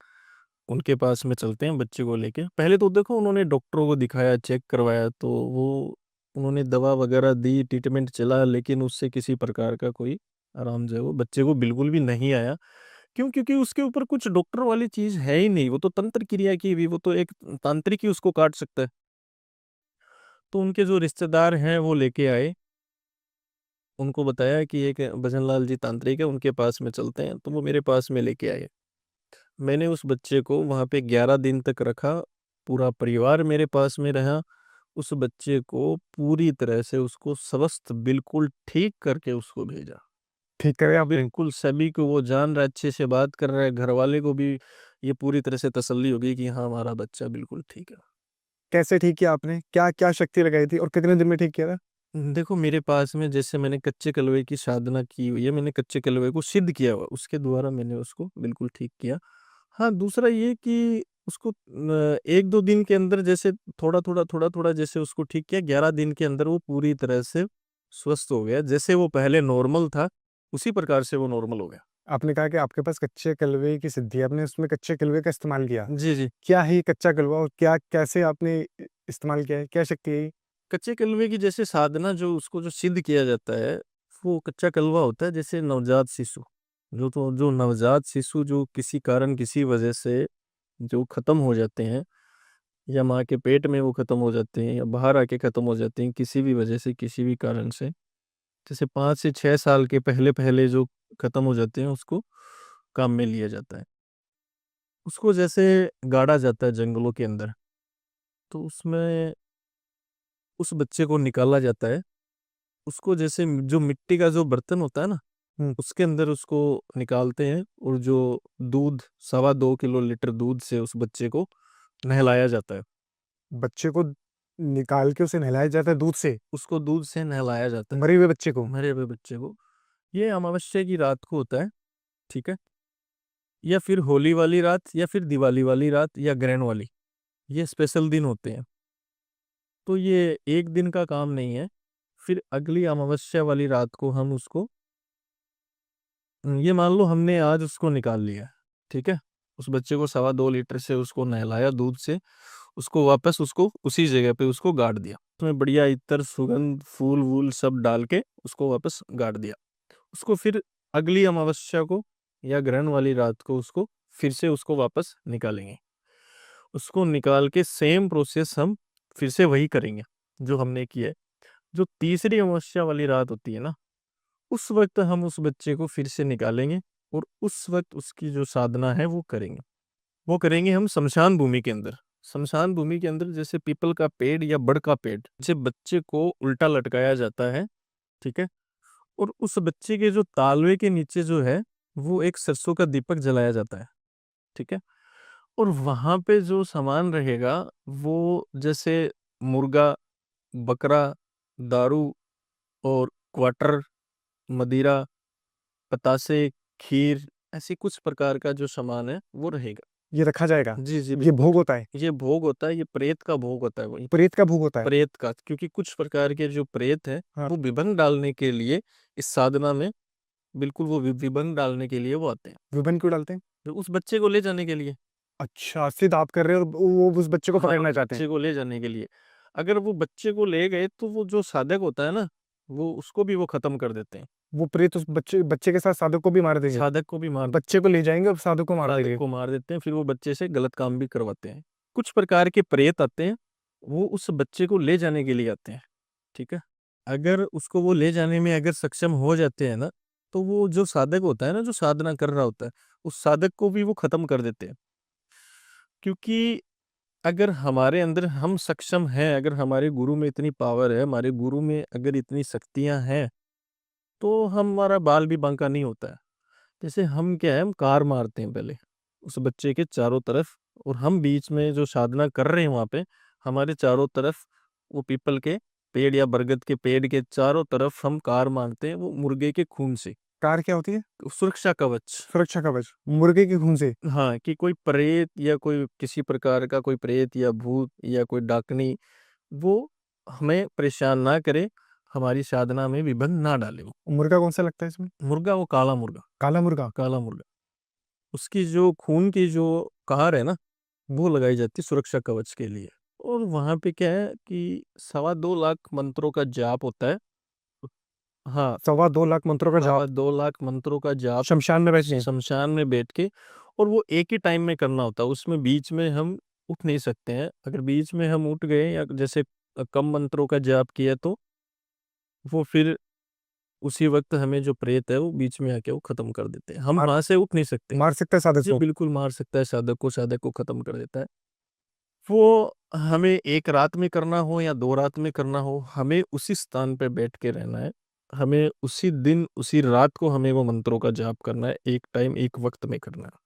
उनके पास में चलते हैं बच्चे को लेके। पहले तो देखो उन्होंने डॉक्टरों को दिखाया, चेक करवाया, तो वो उन्होंने दवा वगैरह दी, ट्रीटमेंट चला, लेकिन उससे किसी प्रकार का कोई आराम जो है वो बच्चे को बिल्कुल भी नहीं आया। क्यों? क्योंकि उसके ऊपर कुछ डॉक्टर वाली चीज है ही नहीं, वो तो तंत्र क्रिया की भी, वो तो एक तांत्रिक ही उसको काट सकता है। तो उनके जो रिश्तेदार हैं वो लेके आए, उनको बताया कि एक भजनलाल जी तांत्रिक है, उनके पास में चलते हैं, तो वो मेरे पास में लेके आए। मैंने उस बच्चे को वहाँ पे 11 दिन तक रखा, पूरा परिवार मेरे पास में रहा। उस बच्चे को पूरी तरह से उसको स्वस्थ बिल्कुल ठीक करके उसको भेजा। ठीक करे आप? बिल्कुल सभी को वो जान रहा है, अच्छे से बात कर रहा है, घर वाले को भी ये पूरी तरह से तसल्ली हो गई कि हाँ हमारा बच्चा बिल्कुल ठीक है। कैसे ठीक किया आपने? क्या शक्ति लगाई थी और कितने दिन में ठीक किया था? देखो मेरे पास में जैसे मैंने कच्चे कलवे की साधना की हुई है, मैंने कच्चे कलवे को सिद्ध किया हुआ, उसके द्वारा मैंने उसको बिल्कुल ठीक किया। हाँ, दूसरा ये कि उसको 1-2 दिन के अंदर जैसे थोड़ा-थोड़ा जैसे उसको ठीक किया, 11 दिन के अंदर वो पूरी तरह से स्वस्थ हो गया। जैसे वो पहले नॉर्मल था, उसी प्रकार से वो नॉर्मल हो गया। आपने कहा कि आपके पास कच्चे कलवे की सिद्धि है, आपने उसमें कच्चे कलवे का इस्तेमाल किया। जी, जी। क्या है ये कच्चा कलवा और कैसे आपने इस्तेमाल किया है? क्या शक्ति है ये? कच्चे कलवे की जैसे साधना जो उसको जो सिद्ध किया जाता है, वो कच्चा कलवा होता है जैसे नवजात शिशु। जो नवजात शिशु जो किसी कारण, किसी वजह से जो खत्म हो जाते हैं, या माँ के पेट में वो खत्म हो जाते हैं, या बाहर आके खत्म हो जाते हैं किसी भी वजह से, किसी भी कारण से। जैसे 5 से 6 साल के पहले-पहले जो खत्म हो जाते हैं, उसको काम में लिया जाता है। उसको जैसे गाड़ा जाता है जंगलों के अंदर, तो उसमें उस बच्चे को निकाला जाता है। उसको जैसे जो मिट्टी का जो बर्तन होता है ना, हुँ, उसके अंदर उसको निकालते हैं, और जो दूध, 2.25 किलो लीटर दूध से उस बच्चे को नहलाया जाता है। बच्चे को निकाल के उसे नहलाया जाता है दूध से, उसको दूध से नहलाया जाता है, मरे हुए बच्चे को। मरे हुए बच्चे को। ये अमावस्या की रात को होता है, ठीक है? या फिर होली वाली रात, या फिर दिवाली वाली रात, या ग्रहण वाली, ये स्पेशल दिन होते हैं। तो ये एक दिन का काम नहीं है। फिर अगली अमावस्या वाली रात को हम उसको, ये मान लो हमने आज उसको निकाल लिया, ठीक है? उस बच्चे को 2.25 लीटर से उसको नहलाया दूध से, उसको वापस उसको उसी जगह पे उसको गाड़ दिया। उसमें बढ़िया इत्र, सुगंध, फूल-वूल सब डाल के उसको वापस गाड़ दिया। उसको फिर अगली अमावस्या को या ग्रहण वाली रात को उसको फिर से उसको वापस निकालेंगे। उसको निकाल के सेम प्रोसेस हम फिर से वही करेंगे जो हमने किया है। जो तीसरी अमावस्या वाली रात होती है ना, उस वक़्त हम उस बच्चे को फिर से निकालेंगे, और उस वक़्त उसकी जो साधना है वो करेंगे। वो करेंगे हम श्मशान भूमि के अंदर। श्मशान भूमि के अंदर जैसे पीपल का पेड़ या बड़ का पेड़, जैसे बच्चे को उल्टा लटकाया जाता है, ठीक है? और उस बच्चे के जो तालवे के नीचे जो है, वो एक सरसों का दीपक जलाया जाता है, ठीक है? और वहाँ पे जो सामान रहेगा, वो जैसे मुर्गा, बकरा, दारू और क्वार्टर, मदिरा, पतासे, खीर, ऐसी कुछ प्रकार का जो सामान है, वो रहेगा। ये रखा जाएगा? जी, जी, ये बिल्कुल। भोग होता है? ये भोग होता है, ये प्रेत का भोग होता है वही। प्रेत का भोग होता है? प्रेत का, क्योंकि कुछ प्रकार के जो प्रेत हैं, हाँ, वो विभंग डालने के लिए इस साधना में, बिल्कुल वो विभंग डालने के लिए वो आते हैं। विभिन्न क्यों डालते हैं? तो उस बच्चे को ले जाने के लिए। अच्छा, सिर्फ़ आप कर रहे हो और वो उस बच्चे को हाँ, पकड़ना चाहते हैं। बच्चे को ले जाने के लिए। अगर वो बच्चे को ले गए, तो वो जो साधक होता है ना, वो उसको भी वो खत्म कर देते हैं। वो प्रेत उस बच्चे बच्चे के साथ साधक को भी मार देंगे। साधक को भी मार बच्चे को ले जाएँगे और साधक को मार साधक देंगे। को मार देते हैं, फिर वो बच्चे से गलत काम भी करवाते हैं। कुछ प्रकार के प्रेत आते हैं, वो उस बच्चे को ले जाने के लिए आते हैं, ठीक है? अगर उसको वो ले जाने में अगर सक्षम हो जाते हैं ना, तो वो जो साधक होता है ना, जो साधना कर रहा होता है, उस साधक को भी वो खत्म कर देते हैं। क्योंकि अगर हमारे अंदर हम सक्षम हैं, अगर हमारे गुरु में इतनी पावर है, हमारे गुरु में अगर इतनी शक्तियाँ हैं, तो हमारा बाल भी बांका नहीं होता है। जैसे हम क्या है, हम कार मारते हैं पहले उस बच्चे के चारों तरफ, और हम बीच में जो साधना कर रहे हैं वहाँ पे, हमारे चारों तरफ वो पीपल के पेड़ या बरगद के पेड़ के चारों तरफ हम कार मारते हैं, वो मुर्गे के खून से। कार क्या होती है? सुरक्षा कवच। सुरक्षा कवच, मुर्गे के खून से। हाँ, कि कोई प्रेत या कोई किसी प्रकार का कोई प्रेत या भूत या कोई डाकनी, वो हमें परेशान ना करे, हमारी साधना में विघ्न ना डाले वो। मुर्गा कौन-सा लगता है इसमें? मुर्गा वो काला मुर्गा, काला मुर्गा? काला मुर्गा। उसकी जो खून की जो कहार है ना, वो लगाई जाती है सुरक्षा कवच के लिए। और वहाँ पे क्या है कि 2.25 लाख मंत्रों का जाप होता है। हाँ, 2.25 लाख मंत्रों का जाप 2.25 लाख मंत्रों का जाप शमशान में बैठे शमशान में बैठ के, और वो एक ही टाइम में करना होता है। उसमें बीच में हम उठ नहीं सकते हैं। अगर बीच में हम उठ गए या जैसे कम मंत्रों का जाप किया तो वो फिर उसी वक्त हमें जो प्रेत है वो बीच में आके वो खत्म कर देते हैं। हम मार, वहां से उठ नहीं सकते। मार सकता है साधक जी को। बिल्कुल मार सकता है साधक को खत्म कर देता है। वो हमें एक रात में करना हो या 2 रात में करना हो, हमें उसी स्थान पे बैठ के रहना है। हमें उसी दिन, उसी रात को हमें वो मंत्रों का जाप करना है, एक टाइम, एक वक़्त में करना है।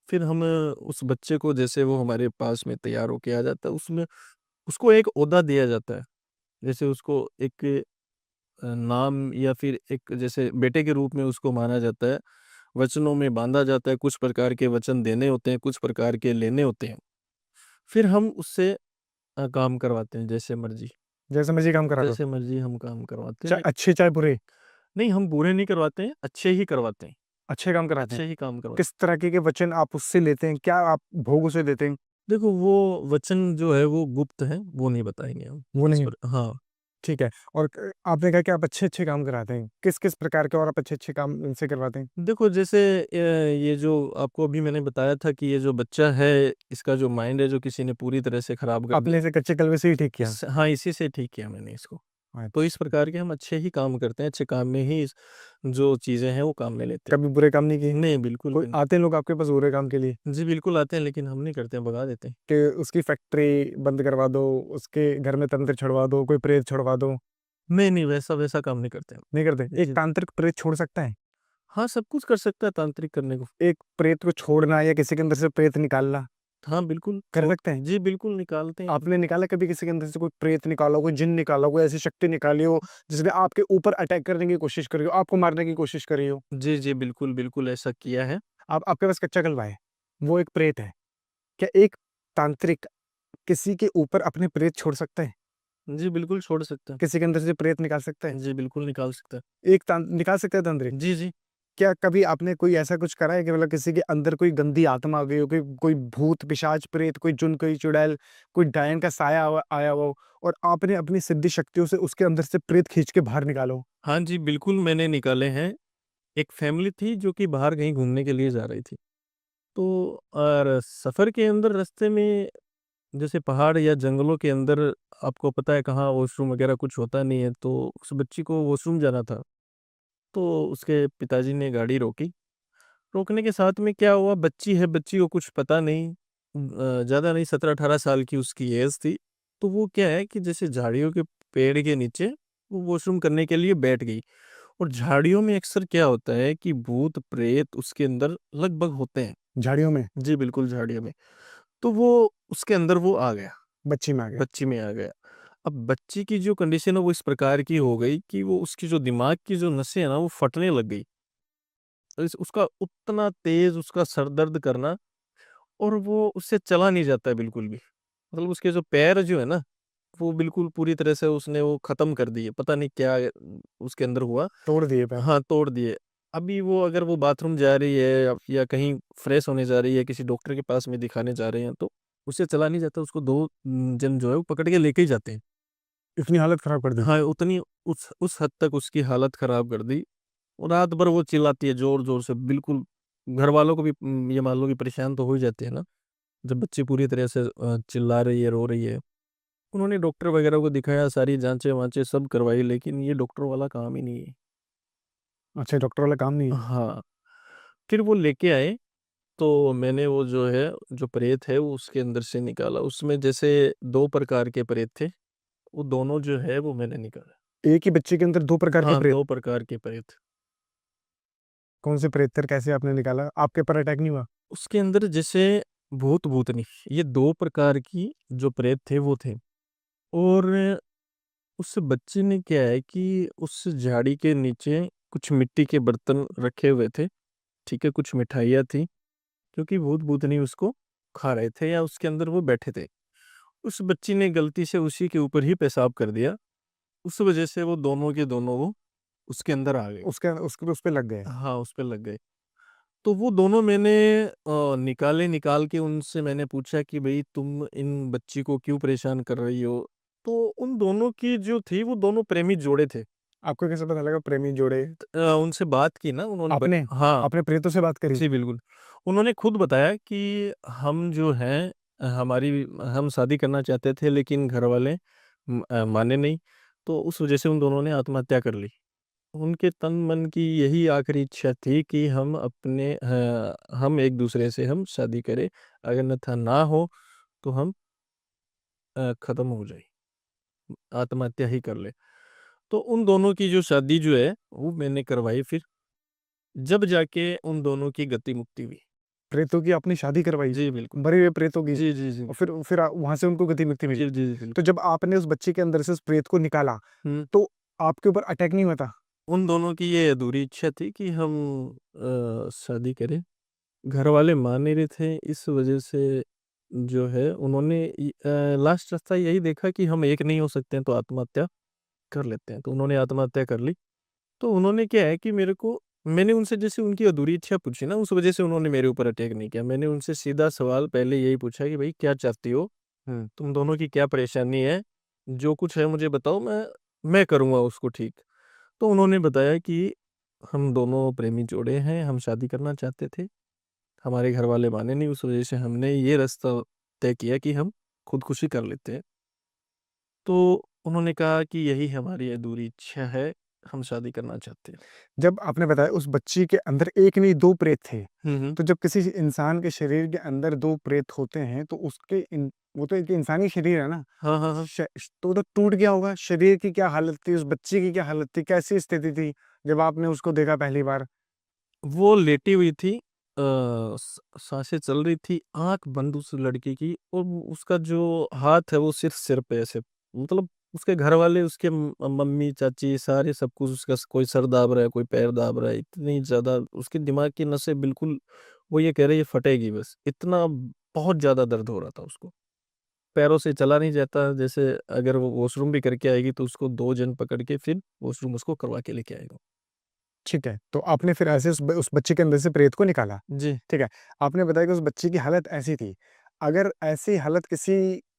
फिर हम उस बच्चे को, जैसे वो हमारे पास में तैयार होके आ जाता है, उसमें उसको एक ओहदा दिया जाता है। जैसे उसको एक नाम या फिर एक जैसे बेटे के रूप में उसको माना जाता है। वचनों में बाँधा जाता है, कुछ प्रकार के वचन देने होते हैं, कुछ प्रकार के लेने होते हैं। फिर हम उससे काम करवाते हैं जैसे मर्ज़ी। जैसे मर्जी काम करा दो, जैसे मर्ज़ी हम काम करवाते चाहे हैं। अच्छे चाहे बुरे, नहीं, हम बुरे नहीं करवाते हैं, अच्छे ही करवाते हैं। अच्छे काम कराते हैं। अच्छे ही काम करवाते किस तरह के वचन आप उससे लेते हैं, क्या आप भोग उसे देते हैं? हैं। देखो वो वचन जो है वो गुप्त है, वो नहीं बताएँगे हम। वो इस नहीं, पर हाँ। ठीक है। और आपने कहा कि आप अच्छे-अच्छे काम कराते हैं। किस-किस प्रकार के और आप अच्छे-अच्छे काम इनसे करवाते हैं? देखो जैसे ये जो आपको अभी मैंने बताया था कि ये जो बच्चा है, इसका जो माइंड है जो किसी ने पूरी तरह से खराब कर दिया। अपने से कच्चे कलवे से ही ठीक किया। हाँ, इसी से ठीक किया मैंने इसको। तो इस अच्छा, प्रकार के हम अच्छे ही काम करते हैं, अच्छे काम में ही जो चीज़ें हैं वो काम में लेते कभी बुरे काम नहीं किए? हैं। नहीं, बिल्कुल कोई भी नहीं। आते हैं लोग आपके पास बुरे काम के लिए जी, बिल्कुल आते हैं लेकिन हम नहीं करते हैं, भगा देते हैं। कि उसकी फैक्ट्री बंद करवा दो, उसके घर में तंत्र छुड़वा दो, कोई प्रेत छुड़वा दो, नहीं, नहीं, वैसा वैसा काम नहीं करते हम। नहीं करते? एक जी। तांत्रिक प्रेत छोड़ सकता है? हाँ, सब कुछ कर सकता है तांत्रिक करने को। एक प्रेत को छोड़ना या किसी के अंदर से प्रेत निकालना, हाँ, बिल्कुल कर सकते हैं? जी, बिल्कुल निकालते हैं। आपने निकाला कभी किसी के अंदर से कोई प्रेत निकाला हो, कोई जिन निकाला हो, कोई ऐसी शक्ति निकाली हो, जिसने आपके ऊपर अटैक करने की कोशिश करी हो, आपको मारने की कोशिश करी हो? जी, जी, बिल्कुल, बिल्कुल ऐसा किया है। आप आपके पास कच्चा कलवा है, वो एक प्रेत है। क्या एक तांत्रिक किसी के ऊपर अपने प्रेत छोड़ सकता है? जी, बिल्कुल छोड़ सकता है। किसी के अंदर से प्रेत निकाल सकता है? जी, बिल्कुल निकाल सकता है। एक निकाल सकता है तांत्रिक? जी, जी। क्या कभी आपने कोई ऐसा कुछ करा है कि मतलब किसी के अंदर कोई गंदी आत्मा आ गई हो, कोई कोई भूत, पिशाच, प्रेत, कोई जुन, कोई चुड़ैल, कोई डायन का साया आया हुआ हो और आपने अपनी सिद्धि शक्तियों से उसके अंदर से प्रेत खींच के बाहर निकाला हो? हाँ जी, बिल्कुल मैंने निकाले हैं। एक फैमिली थी जो कि बाहर कहीं घूमने के लिए जा रही थी। तो और सफ़र के अंदर रास्ते में जैसे पहाड़ या जंगलों के अंदर आपको पता है कहाँ वॉशरूम वगैरह कुछ होता नहीं है, तो उस बच्ची को वॉशरूम जाना था। तो उसके पिताजी ने गाड़ी रोकी। रोकने के साथ में क्या हुआ, बच्ची है, बच्ची को कुछ पता नहीं, ज़्यादा नहीं 17-18 साल की उसकी एज थी। तो वो क्या है कि जैसे झाड़ियों के पेड़ के नीचे वो वॉशरूम करने के लिए बैठ गई। और झाड़ियों में अक्सर क्या होता है कि भूत-प्रेत उसके अंदर लगभग होते हैं। झाड़ियों में, जी, बिल्कुल झाड़ियों में। तो वो उसके अंदर वो आ गया, बच्ची में आ गया। बच्ची में आ गया। अब बच्ची की जो कंडीशन है वो इस प्रकार की हो गई कि वो उसकी जो दिमाग की जो नसें हैं ना वो फटने लग गई। उसका उतना तेज़ उसका सर दर्द करना, और वो उससे चला नहीं जाता है बिल्कुल भी। मतलब उसके जो पैर जो है ना, वो बिल्कुल पूरी तरह से उसने वो ख़त्म कर दिए। पता नहीं क्या उसके अंदर हुआ। तोड़ दिए पैर। हाँ, तोड़ दिए। अभी वो अगर वो बाथरूम जा रही है या कहीं फ्रेश होने जा रही है, किसी डॉक्टर के पास में दिखाने जा रहे हैं, तो उससे चला नहीं जाता। उसको 2 जन जो है वो पकड़ के लेके ही जाते हैं। इतनी हालत खराब कर दी। हाँ, उतनी उस हद तक उसकी हालत ख़राब कर दी। और रात भर वो चिल्लाती है ज़ोर-ज़ोर से, बिल्कुल घरवालों को भी ये मान लो कि परेशान तो हो ही जाते हैं ना, जब बच्ची पूरी तरह से चिल्ला रही है, रो रही है। उन्होंने डॉक्टर वगैरह को दिखाया, सारी जाँचें-वाँचें सब करवाई, लेकिन ये डॉक्टर वाला काम ही नहीं है। अच्छा, डॉक्टर वाला काम नहीं है। हाँ, फिर वो लेके आए, तो मैंने वो जो है, जो प्रेत है वो उसके अंदर से निकाला। उसमें जैसे 2 प्रकार के प्रेत थे, वो दोनों जो है वो मैंने निकाला। एक ही बच्चे के अंदर 2 प्रकार के हाँ, प्रेत, 2 प्रकार के प्रेत। कौन से प्रेत थे और कैसे आपने निकाला? आपके ऊपर अटैक नहीं हुआ? उसके अंदर जैसे भूत-भूतनी, ये 2 प्रकार की जो प्रेत थे वो थे। और उस बच्चे ने क्या है कि उस झाड़ी के नीचे कुछ मिट्टी के बर्तन रखे हुए थे, ठीक है? कुछ मिठाइयाँ थी, क्योंकि भूत-भूतनी उसको खा रहे थे या उसके अंदर वो बैठे थे। उस बच्ची ने गलती से उसी के ऊपर ही पेशाब कर दिया, उस वजह से वो दोनों के दोनों वो उसके अंदर आ गए। उसके उस पे लग गए। हाँ, उस पे लग गए। तो वो दोनों मैंने निकाल के उनसे मैंने पूछा कि भई तुम इन बच्ची को क्यों परेशान कर रही हो? तो उन दोनों की जो थी वो दोनों प्रेमी जोड़े थे। आपको कैसे पता लगा प्रेमी जोड़े? उनसे बात की ना उन्होंने आपने हाँ, अपने प्रेतों से बात करी? जी बिल्कुल। उन्होंने खुद बताया कि हम जो हैं हमारी हम शादी करना चाहते थे लेकिन घरवाले माने नहीं, तो उस वज़ह से उन दोनों ने आत्महत्या कर ली। उनके तन-मन की यही आखिरी इच्छा थी कि हम एक-दूसरे से हम शादी करें, अगर अन्यथा ना हो तो हम ख़त्म हो जाएँ, आत्महत्या ही कर लें। तो उन दोनों की जो शादी जो है, वो मैंने करवाई फिर, जब जाके उन दोनों की गति मुक्ति हुई। प्रेतों की आपने शादी करवाई? जी, बिल्कुल। मरे हुए प्रेतों की? जी, जी, जी। और फिर वहाँ से उनको गति मुक्ति मिली। जी, जी, बिल्कुल। तो जब आपने उस बच्चे के अंदर से उस प्रेत को निकाला, हुँ। तो आपके ऊपर अटैक नहीं हुआ था? उन दोनों की ये अधूरी इच्छा थी कि हम शादी करें। घरवाले मान नहीं रहे थे, इस वजह से जो है उन्होंने लास्ट रास्ता यही देखा कि हम एक नहीं हो सकते हैं तो आत्महत्या कर लेते हैं। तो उन्होंने आत्महत्या कर ली। तो उन्होंने क्या है कि मैंने उनसे जैसे उनकी अधूरी इच्छा पूछी ना, उस वजह से उन्होंने मेरे ऊपर अटैक नहीं किया। मैंने उनसे सीधा सवाल पहले यही पूछा कि भई क्या चाहती हो? हुँ। तुम दोनों की क्या परेशानी है? जो कुछ है मुझे बताओ, मैं करूँगा उसको ठीक। तो उन्होंने बताया कि हम दोनों प्रेमी जोड़े हैं, हम शादी करना चाहते थे। हमारे घरवाले माने नहीं, उस वजह से हमने ये रास्ता तय किया कि हम खुदकुशी कर लेते हैं। तो उन्होंने कहा कि यही हमारी अधूरी इच्छा है, हम शादी करना चाहते हैं। जब आपने बताया उस बच्ची के अंदर 1 नहीं 2 प्रेत थे, हुँ, हुँ। तो जब किसी इंसान के शरीर के अंदर 2 प्रेत होते हैं, तो उसके इन वो तो एक इंसानी शरीर है ना? हाँ, हाँ, हाँ। तो वो तो टूट गया होगा, शरीर की क्या हालत थी, उस बच्ची की क्या हालत थी, कैसी स्थिति थी, जब आपने उसको देखा पहली बार? वो लेटी हुई थी, साँसें चल रही थी, आँख बंद उस लड़की की, और उसका जो हाथ है वो सिर्फ़ सिर पे ऐसे, मतलब उसके घरवाले, उसके मम्मी, चाची सारे सब कुछ उसका, कोई सर दाब रहा है, कोई पैर दाब रहा है, इतनी ज़्यादा उसके दिमाग की नसें बिल्कुल, वो ये कह रहे हैं ये फटेगी बस, इतना बहुत ज़्यादा दर्द हो रहा था उसको। पैरों से चला नहीं जाता, जैसे अगर वो वॉशरूम भी करके आएगी तो उसको 2 जन पकड़ के फिर वॉशरूम उसको करवा के लेके आएगा। ठीक है, तो आपने फिर ऐसे उस बच्ची के अंदर से प्रेत को निकाला, जी। ठीक है। आपने बताया कि उस बच्ची की हालत ऐसी थी। अगर ऐसी हालत किसी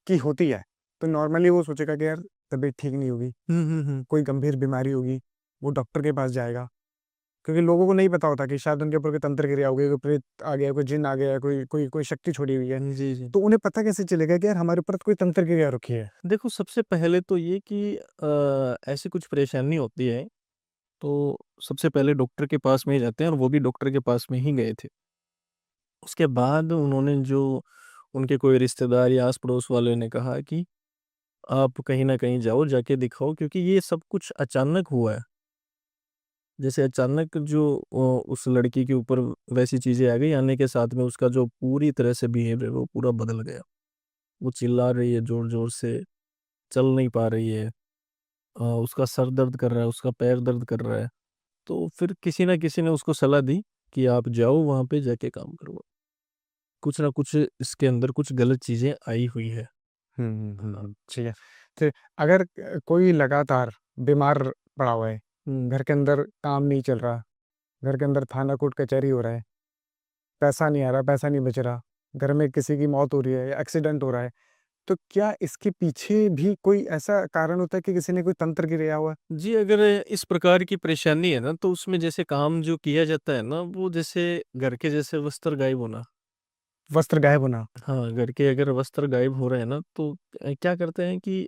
की होती है, तो नॉर्मली वो सोचेगा कि यार तबीयत ठीक नहीं होगी, हुँ, हुँ, हुँ। कोई गंभीर बीमारी होगी, वो डॉक्टर के पास जाएगा। क्योंकि लोगों को नहीं पता होता कि शायद उनके ऊपर कोई तंत्र क्रिया हो गई, कोई प्रेत आ गया, कोई जिन आ गया, कोई कोई कोई शक्ति छोड़ी हुई है। जी, जी। तो उन्हें पता कैसे चलेगा कि यार हमारे ऊपर तो कोई तंत्र क्रिया रुकी है? देखो, सबसे पहले तो ये कि ऐसी कुछ परेशानी होती है, तो सबसे पहले डॉक्टर के पास में ही जाते हैं, और वो भी डॉक्टर के पास में ही गए थे। उसके बाद उन्होंने जो उनके कोई रिश्तेदार या आस-पड़ोस वालों ने कहा कि आप कहीं न कहीं जाओ, जाके दिखाओ, क्योंकि ये सब कुछ अचानक हुआ है। जैसे अचानक जो उस लड़की के ऊपर वैसी चीज़ें आ गई, आने के साथ में उसका जो पूरी तरह से बिहेवियर वो पूरा बदल गया। वो चिल्ला रही है ज़ोर-ज़ोर से, चल नहीं पा रही है। उसका सर दर्द कर रहा है, उसका पैर दर्द कर रहा है। तो फिर किसी न किसी ने उसको सलाह दी कि आप जाओ वहाँ पे, जाके काम करो। कुछ न कुछ इसके अंदर कुछ गलत चीज़ें आई हुई है। हाँ। ठीक है। फिर अगर कोई लगातार बीमार पड़ा हुआ है, हुँ। घर के अंदर काम नहीं चल रहा, घर के अंदर थाना कोर्ट कचहरी हो रहा है, पैसा नहीं आ रहा, पैसा नहीं बच रहा, घर में किसी की मौत हो रही है या एक्सीडेंट हो रहा है, तो क्या इसके पीछे भी कोई ऐसा कारण होता है कि किसी ने कोई तंत्र गिराया हुआ है? जी, अगर इस प्रकार की परेशानी है ना, तो उसमें जैसे काम जो किया जाता है ना, वो जैसे घर के जैसे वस्त्र गायब होना। वस्त्र गायब होना। हाँ, घर के अगर वस्त्र गायब हो रहे हैं ना, तो क्या करते हैं कि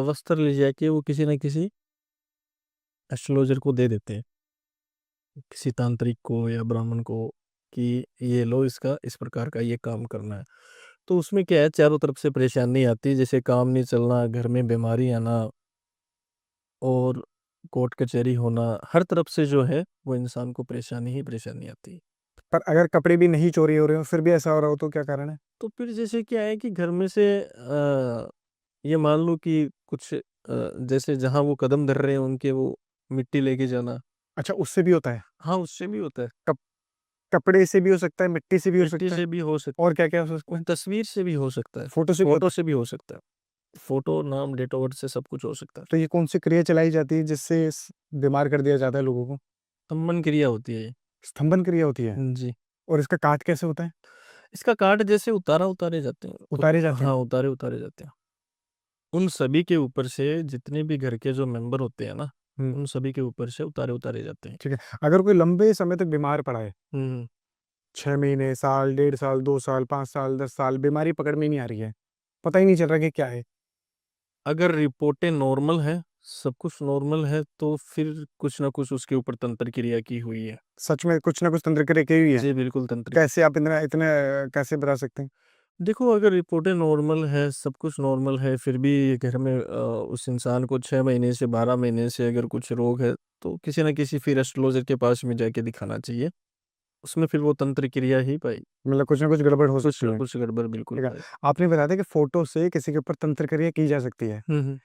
वस्त्र ले जाके वो किसी न किसी एस्ट्रोलॉजर को दे देते हैं। किसी तांत्रिक को या ब्राह्मण को, कि ये लो, इसका इस प्रकार का ये काम करना है। तो उसमें क्या है, चारों तरफ से परेशानी आती है, जैसे काम नहीं चलना, घर में बीमारी आना, और कोर्ट कचहरी होना, हर तरफ से जो है वो इंसान को परेशानी ही परेशानी आती है। पर अगर कपड़े भी नहीं चोरी हो रहे हो, फिर भी ऐसा हो रहा हो तो क्या कारण है? तो फिर जैसे क्या है कि घर में से ये मान लो कि कुछ जैसे जहाँ वो कदम धर रहे हैं उनके, वो मिट्टी लेके जाना। अच्छा, उससे भी होता है? हाँ, उससे भी होता है। कप कपड़े से भी हो सकता है, मिट्टी से भी हो मिट्टी सकता है, से भी हो सकता और क्या-क्या हो सकता है, है? तस्वीर से भी हो सकता है, फ़ोटो से भी फ़ोटो होता है? से भी हो सकता है। फ़ोटो, नाम, डेट ऑफ बर्थ से सब कुछ हो सकता है। तो ये कौन-सी क्रिया चलाई जाती है जिससे बीमार कर दिया जाता है लोगों को? संबंध क्रिया होती है ये। स्तंभन क्रिया होती है? जी। और इसका काट कैसे होता है? इसका काट जैसे उतारे जाते हैं। उतारे जाते हैं? हाँ, उतारे जाते हैं। उन सभी के ऊपर से जितने भी घर के जो मेंबर होते हैं ना, हुँ, उन सभी के ऊपर से उतारे जाते हैं। ठीक है। अगर कोई लंबे समय तक बीमार पड़ा है, हुँ। 6 महीने, साल, डेढ़ साल, 2 साल, 5 साल, 10 साल, बीमारी पकड़ में ही नहीं आ रही है, पता ही नहीं चल रहा कि क्या है। अगर रिपोर्टें नॉर्मल हैं, सब कुछ नॉर्मल है, तो फिर कुछ ना कुछ उसके ऊपर तंत्र क्रिया की हुई है। सच में कुछ ना कुछ तंत्र क्रिया की हुई है? जी, बिल्कुल तंत्र। कैसे आप इतना इतने कैसे बता सकते हैं? देखो, अगर रिपोर्टें नॉर्मल है, सब कुछ नॉर्मल है, फिर भी घर में उस इंसान को 6 महीने से 12 महीने से अगर कुछ रोग है, तो किसी न किसी फिर एस्ट्रोलॉजर के पास में जाके दिखाना चाहिए। उसमें फिर वो तंत्र क्रिया ही पाई। मतलब कुछ ना कुछ गड़बड़ हो कुछ सकती है। कुछ गड़बड़ बिल्कुल ठीक है। पाई। आपने बताया था कि फ़ोटो से किसी के ऊपर तंत्र क्रिया की जा सकती है। हुँ, हुँ।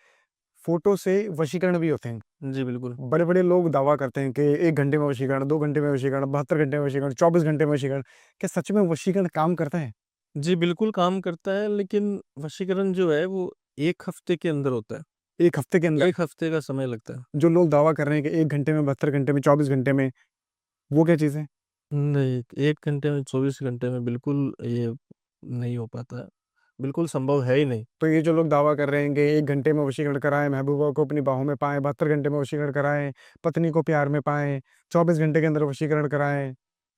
फ़ोटो से वशीकरण भी होते हैं। जी, बिल्कुल। बड़े-बड़े लोग दावा करते हैं कि 1 घंटे में वशीकरण, 2 घंटे में वशीकरण, 72 घंटे में वशीकरण, 24 घंटे में वशीकरण। क्या सच में वशीकरण काम करता है? जी, बिल्कुल काम करता है, लेकिन वशीकरण जो है वो 1 हफ्ते के अंदर होता है। 1 हफ्ते के अंदर? 1 हफ्ते का समय लगता है। जो लोग दावा कर रहे हैं कि 1 घंटे में, 72 घंटे में, 24 घंटे में, वो क्या चीज़ है? नहीं, 1 घंटे में, 24 घंटे में बिल्कुल ये नहीं हो पाता है। बिल्कुल संभव है ही नहीं। तो ये जो लोग दावा कर रहे हैं कि 1 घंटे में वशीकरण कराएँ, महबूबा को अपनी बाहों में पाएँ, 72 घंटे में वशीकरण कराएँ, पत्नी को प्यार में पाएँ, 24 घंटे के अंदर वशीकरण कराएँ,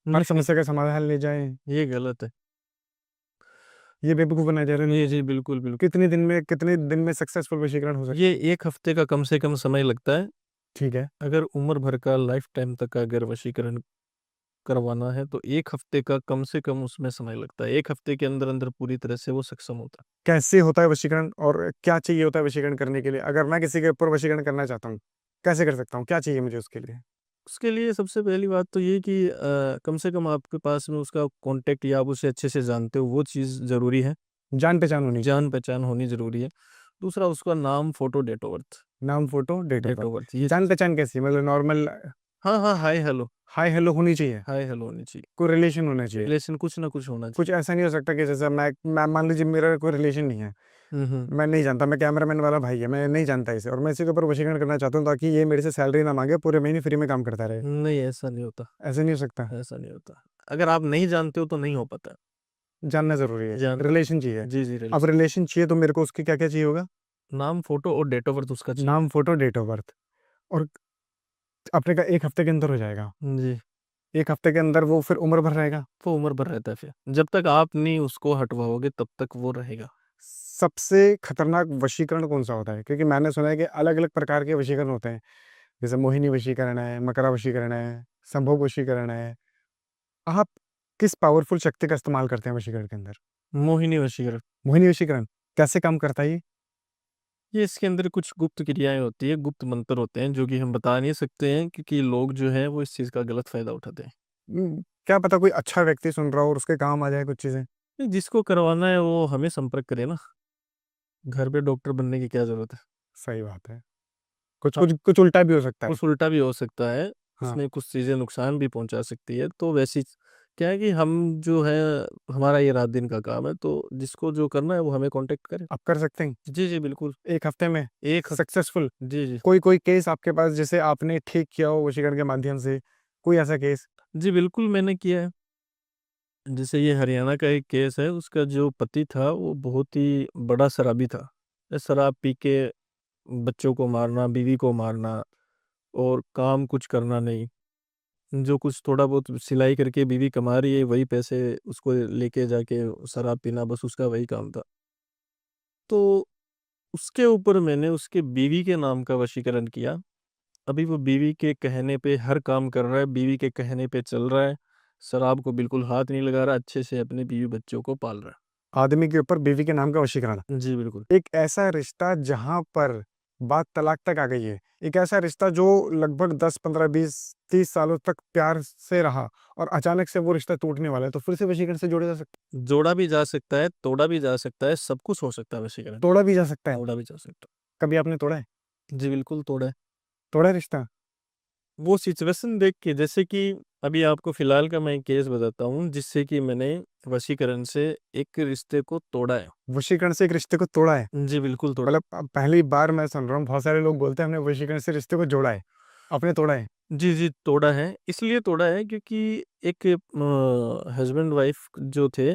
हर नहीं, समस्या का समाधान ले जाएँ, ये गलत है। ये बेवकूफ़ बनाए जा रहे हैं जी, लोगों जी, को। बिल्कुल, बिल्कुल। कितने दिन में सक्सेसफुल वशीकरण हो सकता ये है? 1 हफ्ते का कम से कम समय लगता है। ठीक है। अगर उम्र भर का लाइफ टाइम तक का अगर वशीकरण करवाना है, तो 1 हफ्ते का कम से कम उसमें समय लगता है। 1 हफ्ते के अंदर-अंदर पूरी तरह से वो सक्षम होता है। कैसे होता है वशीकरण और क्या चाहिए होता है वशीकरण करने के लिए? अगर मैं किसी के ऊपर वशीकरण करना चाहता हूँ, कैसे कर सकता हूँ? क्या चाहिए मुझे उसके लिए? उसके लिए सबसे पहली बात तो ये कि कम से कम आपके पास में उसका कॉन्टैक्ट या आप उसे अच्छे से जानते हो, वो चीज़ ज़रूरी है। जान-पहचान होनी चाहिए। जान-पहचान होनी ज़रूरी है। दूसरा उसका नाम, फ़ोटो, डेट ऑफ बर्थ। नाम, photo, date of date birth. Of birth ये चीज़। जान-पहचान कैसी? मतलब नॉर्मल हाँ, हाँ, हाय हेलो। हाय हेलो होनी चाहिए, हाय हेलो होनी चाहिए। कोई रिलेशन होना चाहिए। रिलेशन कुछ ना कुछ होना कुछ चाहिए। ऐसा नहीं हो सकता कि जैसे मैं मान लीजिए मेरा कोई रिलेशन नहीं है, हुँ, हुँ। मैं नहीं जानता, मैं कैमरामैन वाला भाई है, मैं नहीं जानता इसे और मैं इसी के ऊपर वशीकरण करना चाहता हूँ ताकि ये मेरे से सैलरी ना माँगे, पूरे महीने फ्री में काम करता रहे। नहीं, ऐसा नहीं होता। ऐसे नहीं हो सकता? ऐसा नहीं होता। अगर आप नहीं जानते हो तो नहीं हो पाता। जानना ज़रूरी है, जान रिलेशन चाहिए। जी, जी, अब रिलेशन। रिलेशन चाहिए तो मेरे को उसके क्या-क्या चाहिए होगा? नाम, फ़ोटो और डेट ऑफ बर्थ उसका चाहिए। नाम, फ़ोटो, डेट ऑफ बर्थ और आपने कहा 1 हफ्ते के अंदर हो जाएगा। जी, 1 हफ्ते के अंदर वो फिर उम्र भर रहेगा। वो उम्र भर रहता है फिर। जब तक आप नहीं उसको हटवाओगे तब तक वो रहेगा। सबसे खतरनाक वशीकरण कौन-सा होता है? क्योंकि मैंने सुना है कि अलग-अलग प्रकार के वशीकरण होते हैं। जैसे मोहिनी वशीकरण है, मकरा वशीकरण है, संभोग वशीकरण है। आप किस पावरफुल शक्ति का इस्तेमाल करते हैं वशीकरण के अंदर? मोहिनी वशीकरण। मोहिनी वशीकरण, कैसे काम करता है ये? ये इसके अंदर कुछ गुप्त क्रियाएँ होती हैं, गुप्त मंत्र होते हैं जो कि हम बता नहीं सकते हैं क्योंकि लोग जो हैं वो इस चीज़ का गलत फ़ायदा उठाते हैं। क्या पता कोई अच्छा व्यक्ति सुन रहा हो और उसके काम आ जाए कुछ चीज़ें? नहीं, जिसको करवाना है वो हमें संपर्क करे ना। घर पे डॉक्टर बनने की क्या ज़रूरत है? सही बात है। कुछ हाँ, कुछ कुछ उल्टा भी हो सकता है। कुछ उल्टा भी हो सकता है, हाँ, उसमें कुछ चीज़ें नुकसान भी पहुँचा सकती है, तो वैसी क्या है कि हम जो है हमारा ये रात-दिन का काम है, तो जिसको जो करना है वो हमें कॉन्टैक्ट करे। आप कर सकते हैं जी, जी, बिल्कुल। 1 हफ्ते में 1 हफ़ सक्सेसफुल? जी, जी। कोई कोई केस आपके पास जिसे आपने ठीक किया हो वशीकरण के माध्यम से? कोई ऐसा केस? जी, बिल्कुल मैंने किया है। जैसे ये हरियाणा का एक केस है, उसका जो पति था वो बहुत ही बड़ा शराबी था। शराब पी के बच्चों को मारना, बीवी को मारना और काम कुछ करना नहीं। जो कुछ थोड़ा बहुत सिलाई करके बीवी कमा रही है, वही पैसे उसको लेके जाके शराब पीना, बस उसका वही काम था। तो उसके ऊपर मैंने उसके बीवी के नाम का वशीकरण किया। अभी वो बीवी के कहने पे हर काम कर रहा है, बीवी के कहने पे चल रहा है, शराब को बिल्कुल हाथ नहीं लगा रहा, अच्छे से अपने बीवी बच्चों को पाल रहा आदमी के ऊपर बीवी के नाम का वशीकरण। है। जी, बिल्कुल। एक ऐसा रिश्ता जहाँ पर बात तलाक तक आ गई है। एक ऐसा रिश्ता जो लगभग 10, 15, 20, 30 सालों तक प्यार से रहा और अचानक से वो रिश्ता टूटने वाला है, तो फिर से वशीकरण से जोड़ा जा सकता जोड़ा भी जा सकता है, तोड़ा भी जा सकता है, सब कुछ हो सकता है वशीकरण। तोड़ा भी जा सकता है। तोड़ा भी जा सकता कभी आपने तोड़ा है? है। जी, बिल्कुल तोड़ा है। तोड़ा है रिश्ता? वो सिचुएशन देख के जैसे कि अभी आपको फ़िलहाल का मैं एक केस बताता हूँ, जिससे कि मैंने वशीकरण से एक रिश्ते को तोड़ा है। वशीकरण से एक रिश्ते को तोड़ा है? जी, बिल्कुल तोड़ा। मतलब पहली बार मैं सुन रहा हूँ, बहुत सारे लोग बोलते हैं हमने वशीकरण से रिश्ते को जोड़ा है। आपने तोड़ा है? जी, जी, तोड़ा है। इसलिए तोड़ा है क्योंकि एक हस्बैंड वाइफ जो थे,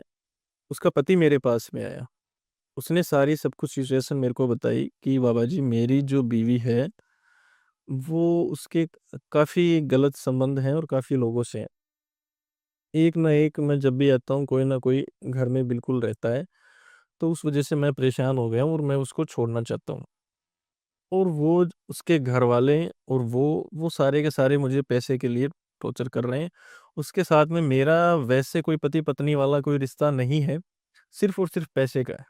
उसका पति मेरे पास में आया। उसने सारी सब कुछ सिचुएशन मेरे को बताई कि बाबा जी मेरी जो बीवी है, वो उसके काफ़ी गलत संबंध हैं और काफ़ी लोगों से हैं। एक ना एक मैं जब भी आता हूँ, कोई ना कोई घर में बिल्कुल रहता है, तो उस वज़ह से मैं परेशान हो गया हूँ और मैं उसको छोड़ना चाहता हूँ। और वो उसके घरवाले और वो सारे के सारे मुझे पैसे के लिए टॉर्चर कर रहे हैं। उसके साथ में मेरा वैसे कोई पति-पत्नी वाला कोई रिश्ता नहीं है, सिर्फ़ और सिर्फ़ पैसे का है।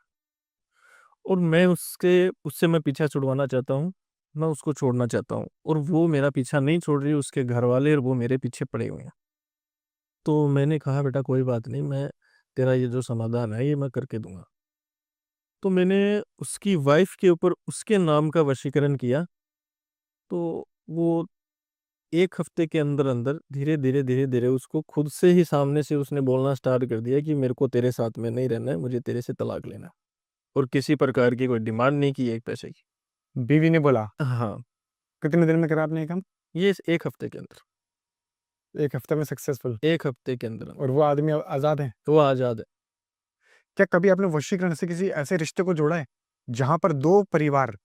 और मैं उससे मैं पीछा छुड़वाना चाहता हूँ, मैं उसको छोड़ना चाहता हूँ और वो मेरा पीछा नहीं छोड़ रही है, उसके घरवाले और वो मेरे पीछे पड़े हुए हैं। तो मैंने कहा बेटा कोई बात नहीं, मैं तेरा ये जो समाधान है ये मैं करके दूँगा। तो मैंने उसकी वाइफ़ के ऊपर उसके नाम का वशीकरण किया, तो वो 1 हफ्ते के अंदर-अंदर धीरे-धीरे, धीरे-धीरे उसको खुद से ही सामने से उसने बोलना स्टार्ट कर दिया कि मेरे को तेरे साथ में नहीं रहना है, मुझे तेरे से तलाक लेना है। और किसी प्रकार की कोई डिमांड नहीं की 1 पैसे की। बीवी ने बोला? हाँ, कितने दिन में करा आपने ये काम? ये इस 1 हफ्ते के अंदर, 1 हफ्ते में सक्सेसफुल? 1 हफ्ते के अंदर-अंदर और वो आदमी अब आज़ाद है? वो आज़ाद है। क्या कभी आपने वशीकरण से किसी ऐसे रिश्ते को जोड़ा है, जहाँ पर 2 परिवार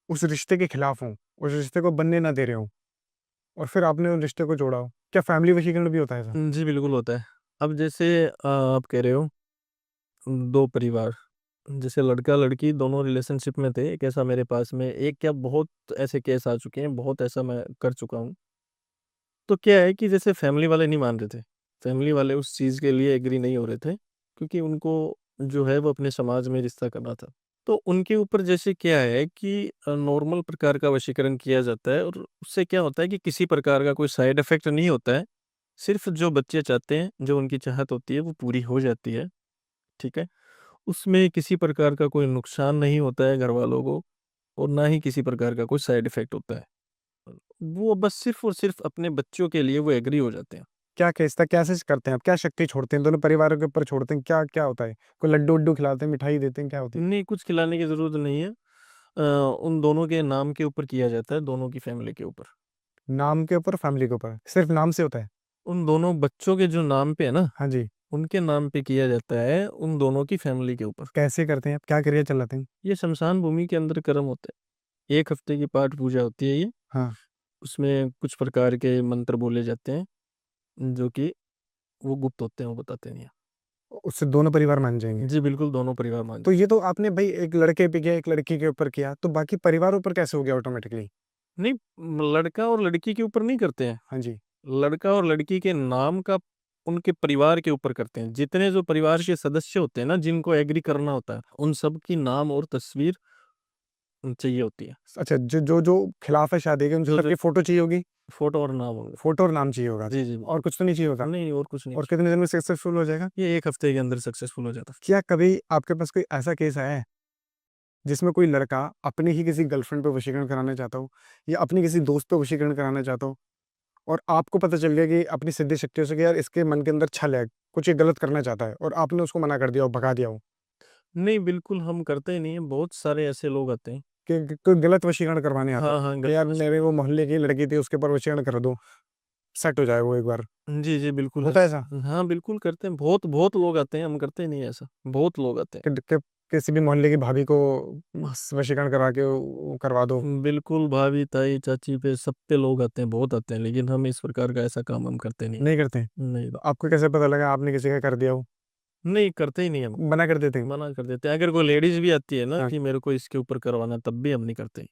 उस रिश्ते के खिलाफ हों, उस रिश्ते को बनने ना दे रहे हों और फिर आपने उस रिश्ते को जोड़ा हो? क्या फैमिली वशीकरण भी होता है ऐसा? जी, बिल्कुल होता है। अब जैसे आप कह रहे हो 2 परिवार, जैसे लड़का-लड़की दोनों रिलेशनशिप में थे, एक ऐसा मेरे पास में एक क्या बहुत ऐसे केस आ चुके हैं, बहुत ऐसा मैं कर चुका हूँ। तो क्या है कि जैसे फैमिली वाले नहीं मान रहे थे, फैमिली वाले उस चीज़ के लिए एग्री नहीं हो रहे थे, क्योंकि उनको जो है वो अपने समाज में रिश्ता करना था। तो उनके ऊपर जैसे क्या है कि नॉर्मल प्रकार का वशीकरण किया जाता है और उससे क्या होता है कि किसी प्रकार का कोई साइड इफ़ेक्ट नहीं होता है। सिर्फ़ जो बच्चे चाहते हैं, जो उनकी चाहत होती है वो पूरी हो जाती है, ठीक है? उसमें किसी प्रकार का कोई नुकसान नहीं होता है घरवालों को और ना ही किसी प्रकार का कोई साइड इफ़ेक्ट होता है। वो बस सिर्फ़ और सिर्फ़ अपने बच्चों के लिए वो एग्री हो जाते हैं। क्या केस था? कैसे करते हैं आप? क्या शक्ति छोड़ते हैं? दोनों परिवारों के ऊपर छोड़ते हैं? क्या होता है? कोई लड्डू-वड्डू खिलाते हैं, मिठाई देते हैं, क्या होती है? नहीं, कुछ खिलाने की ज़रूरत नहीं है। उन दोनों के नाम के ऊपर किया जाता है, दोनों की फैमिली के ऊपर। नाम के ऊपर, फैमिली के ऊपर? सिर्फ़ नाम से होता है? उन दोनों बच्चों के जो नाम पे है ना, हाँ जी। उनके नाम पे किया जाता है, उन दोनों की फैमिली के ऊपर। कैसे करते हैं आप? क्या क्रिया चलाते हैं? ये श्मशान भूमि के अंदर कर्म होते हैं। 1 हफ्ते की पाठ पूजा होती है ये। हाँ। उसमें कुछ प्रकार के मंत्र बोले जाते हैं, जो कि वो गुप्त होते हैं, वो बताते नहीं हैं। उससे दोनों परिवार मान जाएँगे। जी, बिल्कुल दोनों परिवार मान तो जाते ये तो आपने भई एक लड़के पे किया, एक लड़की के ऊपर किया, तो बाकी परिवारों पर कैसे हो गया ऑटोमैटिकली? नहीं, लड़का और लड़की के ऊपर नहीं करते हैं। हाँ जी। लड़का और लड़की के नाम का उनके परिवार के ऊपर करते हैं। जितने जो परिवार के सदस्य होते हैं ना, जिनको एग्री करना होता है, उन सब की नाम और तस्वीर चाहिए होती है। अच्छा, जो खिलाफ है शादी के, उन जो सबकी फ़ोटो चाहिए होगी? फ़ोटो और नाम होंगे। फ़ोटो और नाम चाहिए होगा। जी, जी। और कुछ तो नहीं चाहिए होता? नहीं, नहीं और कुछ नहीं और चाहिए। कितने दिन में सक्सेसफुल हो जाएगा? ये 1 हफ्ते के अंदर सक्सेसफुल हो जाता है। क्या कभी आपके पास कोई ऐसा केस आया है, जिसमें कोई लड़का अपनी ही किसी गर्लफ्रेंड पे वशीकरण कराना चाहता हो या अपनी किसी दोस्त पे वशीकरण कराना चाहता हो और आपको पता चल गया कि अपनी सिद्धि शक्तियों से कि यार इसके मन के अंदर छल है, कुछ ये गलत करना चाहता है और आपने उसको मना कर दिया हो, भगा दिया हो नहीं, बिल्कुल हम करते ही नहीं हैं। बहुत सारे ऐसे लोग आते हैं। कि कोई गलत वशीकरण करवाने आता हाँ, हो हाँ, कि यार मेरे वो मोहल्ले की लड़की थी, उसके ऊपर वशीकरण कर दो, सेट हो जाए वो एक बार। जी, जी, बिल्कुल है। होता है ऐसा? हाँ, बिल्कुल करते हैं। बहुत बहुत लोग आते हैं, हम करते नहीं हैं ऐसा। बहुत लोग आते हैं। कि किसी भी मोहल्ले की भाभी को वशीकरण करा के वो करवा दो। बिल्कुल, भाभी, ताई, चाची पे सब पे लोग आते हैं, बहुत आते हैं, लेकिन हम इस प्रकार का ऐसा काम हम करते नहीं हैं। नहीं करते? नहीं, तो आपको कैसे पता लगा आपने किसी का कर दिया हो? नहीं करते ही नहीं हम, मना कर देते हैं? मना कर देते हैं। अगर कोई लेडीज़ भी आती है ना हाँ। कि मेरे को इसके ऊपर करवाना है, तब भी हम नहीं करते।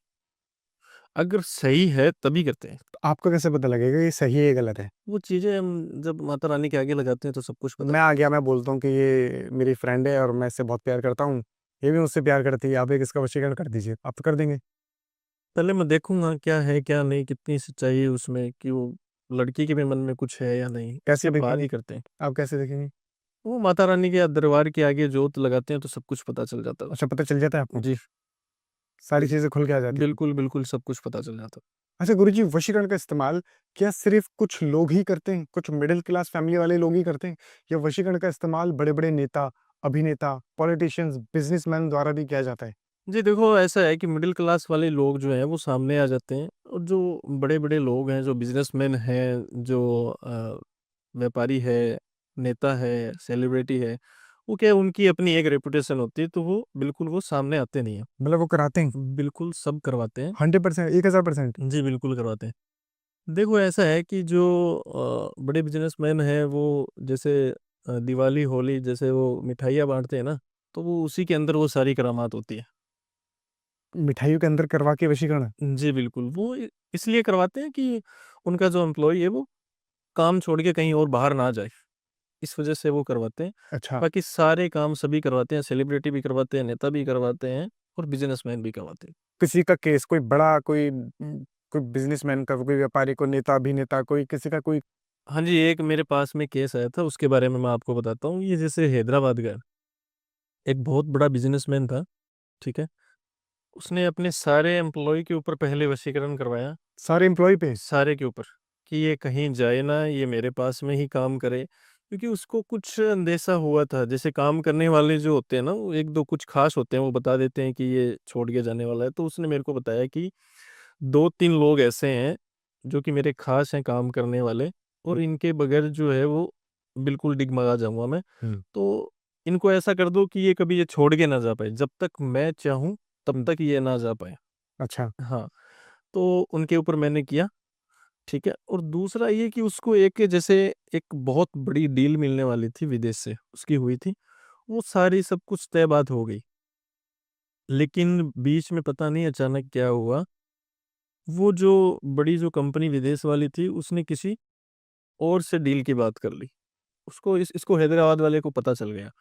अगर सही है तभी करते हैं। तो आपको कैसे पता लगेगा ये सही है, ये गलत है? वो चीज़ें हम जब माता रानी के आगे लगाते हैं तो सब कुछ पता मैं आ गया, मैं बोलता हूँ कि ये मेरी फ्रेंड है और मैं इससे बहुत प्यार करता हूँ, ये भी मुझसे प्यार करती है, आप एक इसका वशीकरण कर दीजिए, आप तो कर देंगे? पहले मैं देखूँगा क्या है, क्या नहीं, कितनी सच्चाई है उसमें कि वो लड़की के भी मन में कुछ है या नहीं, कैसे उसके बाद देखेंगे? ही करते हैं। आप कैसे देखेंगे? वो माता रानी के दरबार के आगे जोत लगाते हैं तो सब कुछ पता चल जाता है अच्छा, उसमें। पता चल जाता है आपको? जी, सारी चीज़ें खुल के आ जाती हैं? बिल्कुल, बिल्कुल सब कुछ पता चल जाता है। अच्छा गुरुजी, वशीकरण का इस्तेमाल क्या सिर्फ़ कुछ लोग ही करते हैं? कुछ मिडल क्लास फैमिली वाले लोग ही करते हैं? या वशीकरण का इस्तेमाल बड़े-बड़े नेता, अभिनेता, पॉलिटिशियंस, बिज़नेसमैन द्वारा भी किया जाता है? जी देखो, ऐसा है कि मिडिल क्लास वाले लोग जो हैं वो सामने आ जाते हैं, और जो बड़े-बड़े लोग हैं, जो बिज़नेसमैन हैं, जो व्यापारी है, नेता है, सेलिब्रिटी है, वो क्या है, उनकी अपनी एक रेपुटेशन होती है, तो वो बिल्कुल वो सामने आते नहीं हैं। मतलब वो कराते हैं बिल्कुल सब करवाते हैं। 100%, 1000%। जी, बिल्कुल करवाते हैं। देखो ऐसा है कि जो बड़े बिज़नेसमैन हैं वो जैसे दिवाली, होली जैसे वो मिठाइयाँ बाँटते हैं ना, तो वो उसी के अंदर वो सारी करामात होती है। मिठाइयों के अंदर करवा के वशीकरण। जी, बिल्कुल, वो इसलिए करवाते हैं कि उनका जो एम्प्लॉयी है वो काम छोड़ के कहीं और बाहर ना जाए, इस वजह से वो करवाते हैं। अच्छा, बाकी सारे काम सभी करवाते हैं, सेलिब्रिटी भी करवाते हैं, नेता भी करवाते हैं और बिज़नेसमैन भी करवाते हैं। किसी का केस कोई बड़ा, कोई बिजनेसमैन का, कोई व्यापारी, कोई नेता, अभिनेता, कोई किसी का कोई। हाँ जी, एक मेरे पास में केस आया था, उसके बारे में मैं आपको बताता हूँ। ये जैसे हैदराबाद का एक बहुत बड़ा बिज़नेसमैन था, ठीक है? उसने अपने सारे एम्प्लॉयी के ऊपर पहले वशीकरण करवाया, सारे एम्प्लॉय पे। सारे के ऊपर, कि ये कहीं जाए ना, ये मेरे पास में ही काम करे। क्योंकि उसको कुछ अंदेशा हुआ था, जैसे काम करने वाले जो होते हैं ना, वो 1-2 कुछ ख़ास होते हैं, वो बता देते हैं कि ये छोड़ के जाने वाला है। तो उसने मेरे को बताया कि 2-3 लोग ऐसे हैं, जो कि मेरे ख़ास हैं काम करने वाले, और इनके बगैर जो है वो बिल्कुल डगमगा जाऊँगा मैं। हुँ, तो इनको ऐसा कर दो कि ये कभी ये छोड़ के ना जा पाए, जब तक मैं चाहूँ तब हुँ। तक ये ना जा पाए। अच्छा, हाँ, तो उनके ऊपर मैंने किया, ठीक है? और दूसरा ये कि उसको एक जैसे एक बहुत बड़ी डील मिलने वाली थी विदेश से, उसकी हुई थी, वो सारी सब कुछ तय बात हो गई। लेकिन बीच में पता नहीं अचानक क्या हुआ, वो जो बड़ी जो कंपनी विदेश वाली थी, उसने किसी और से डील की बात कर ली। उसको इसको हैदराबाद वाले को पता चल गया।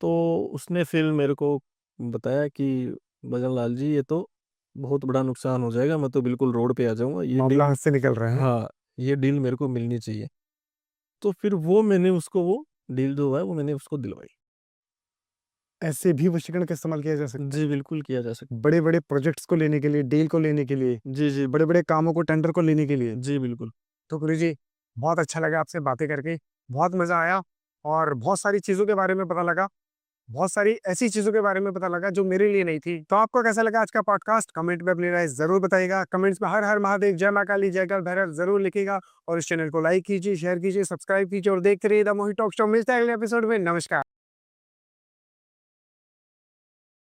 तो उसने फिर मेरे को बताया कि भजन लाल जी, ये तो बहुत बड़ा नुकसान हो जाएगा, मैं तो बिल्कुल रोड पे आ जाऊँगा, ये मामला डील। हाथ से निकल रहा है। हाँ, ये डील मेरे को मिलनी चाहिए। तो फिर वो मैंने उसको वो डील जो है वो मैंने उसको दिलवाई। ऐसे भी वशीकरण का इस्तेमाल किया जा सकता है। जी, बिल्कुल किया जा सकता बड़े-बड़े प्रोजेक्ट्स को लेने के लिए, डील को लेने के लिए, है। जी, जी। बड़े-बड़े कामों को, टेंडर को लेने के लिए। जी, बिल्कुल। तो गुरुजी, बहुत अच्छा लगा आपसे बातें करके, बहुत मज़ा आया और बहुत सारी चीज़ों के बारे में पता लगा। बहुत सारी ऐसी चीज़ों के बारे में पता लगा जो मेरे लिए नहीं थी। तो आपको कैसा लगा आज का पॉडकास्ट? कमेंट में अपनी राय ज़रूर बताइएगा। कमेंट्स में हर हर महादेव, जय माँ काली, जय गढ़ भैरव ज़रूर लिखिएगा और इस चैनल को लाइक कीजिए, शेयर कीजिए, सब्सक्राइब कीजिए और देखते रहिए द मोहित टॉक शो। मिलते हैं अगले एपिसोड में। नमस्कार।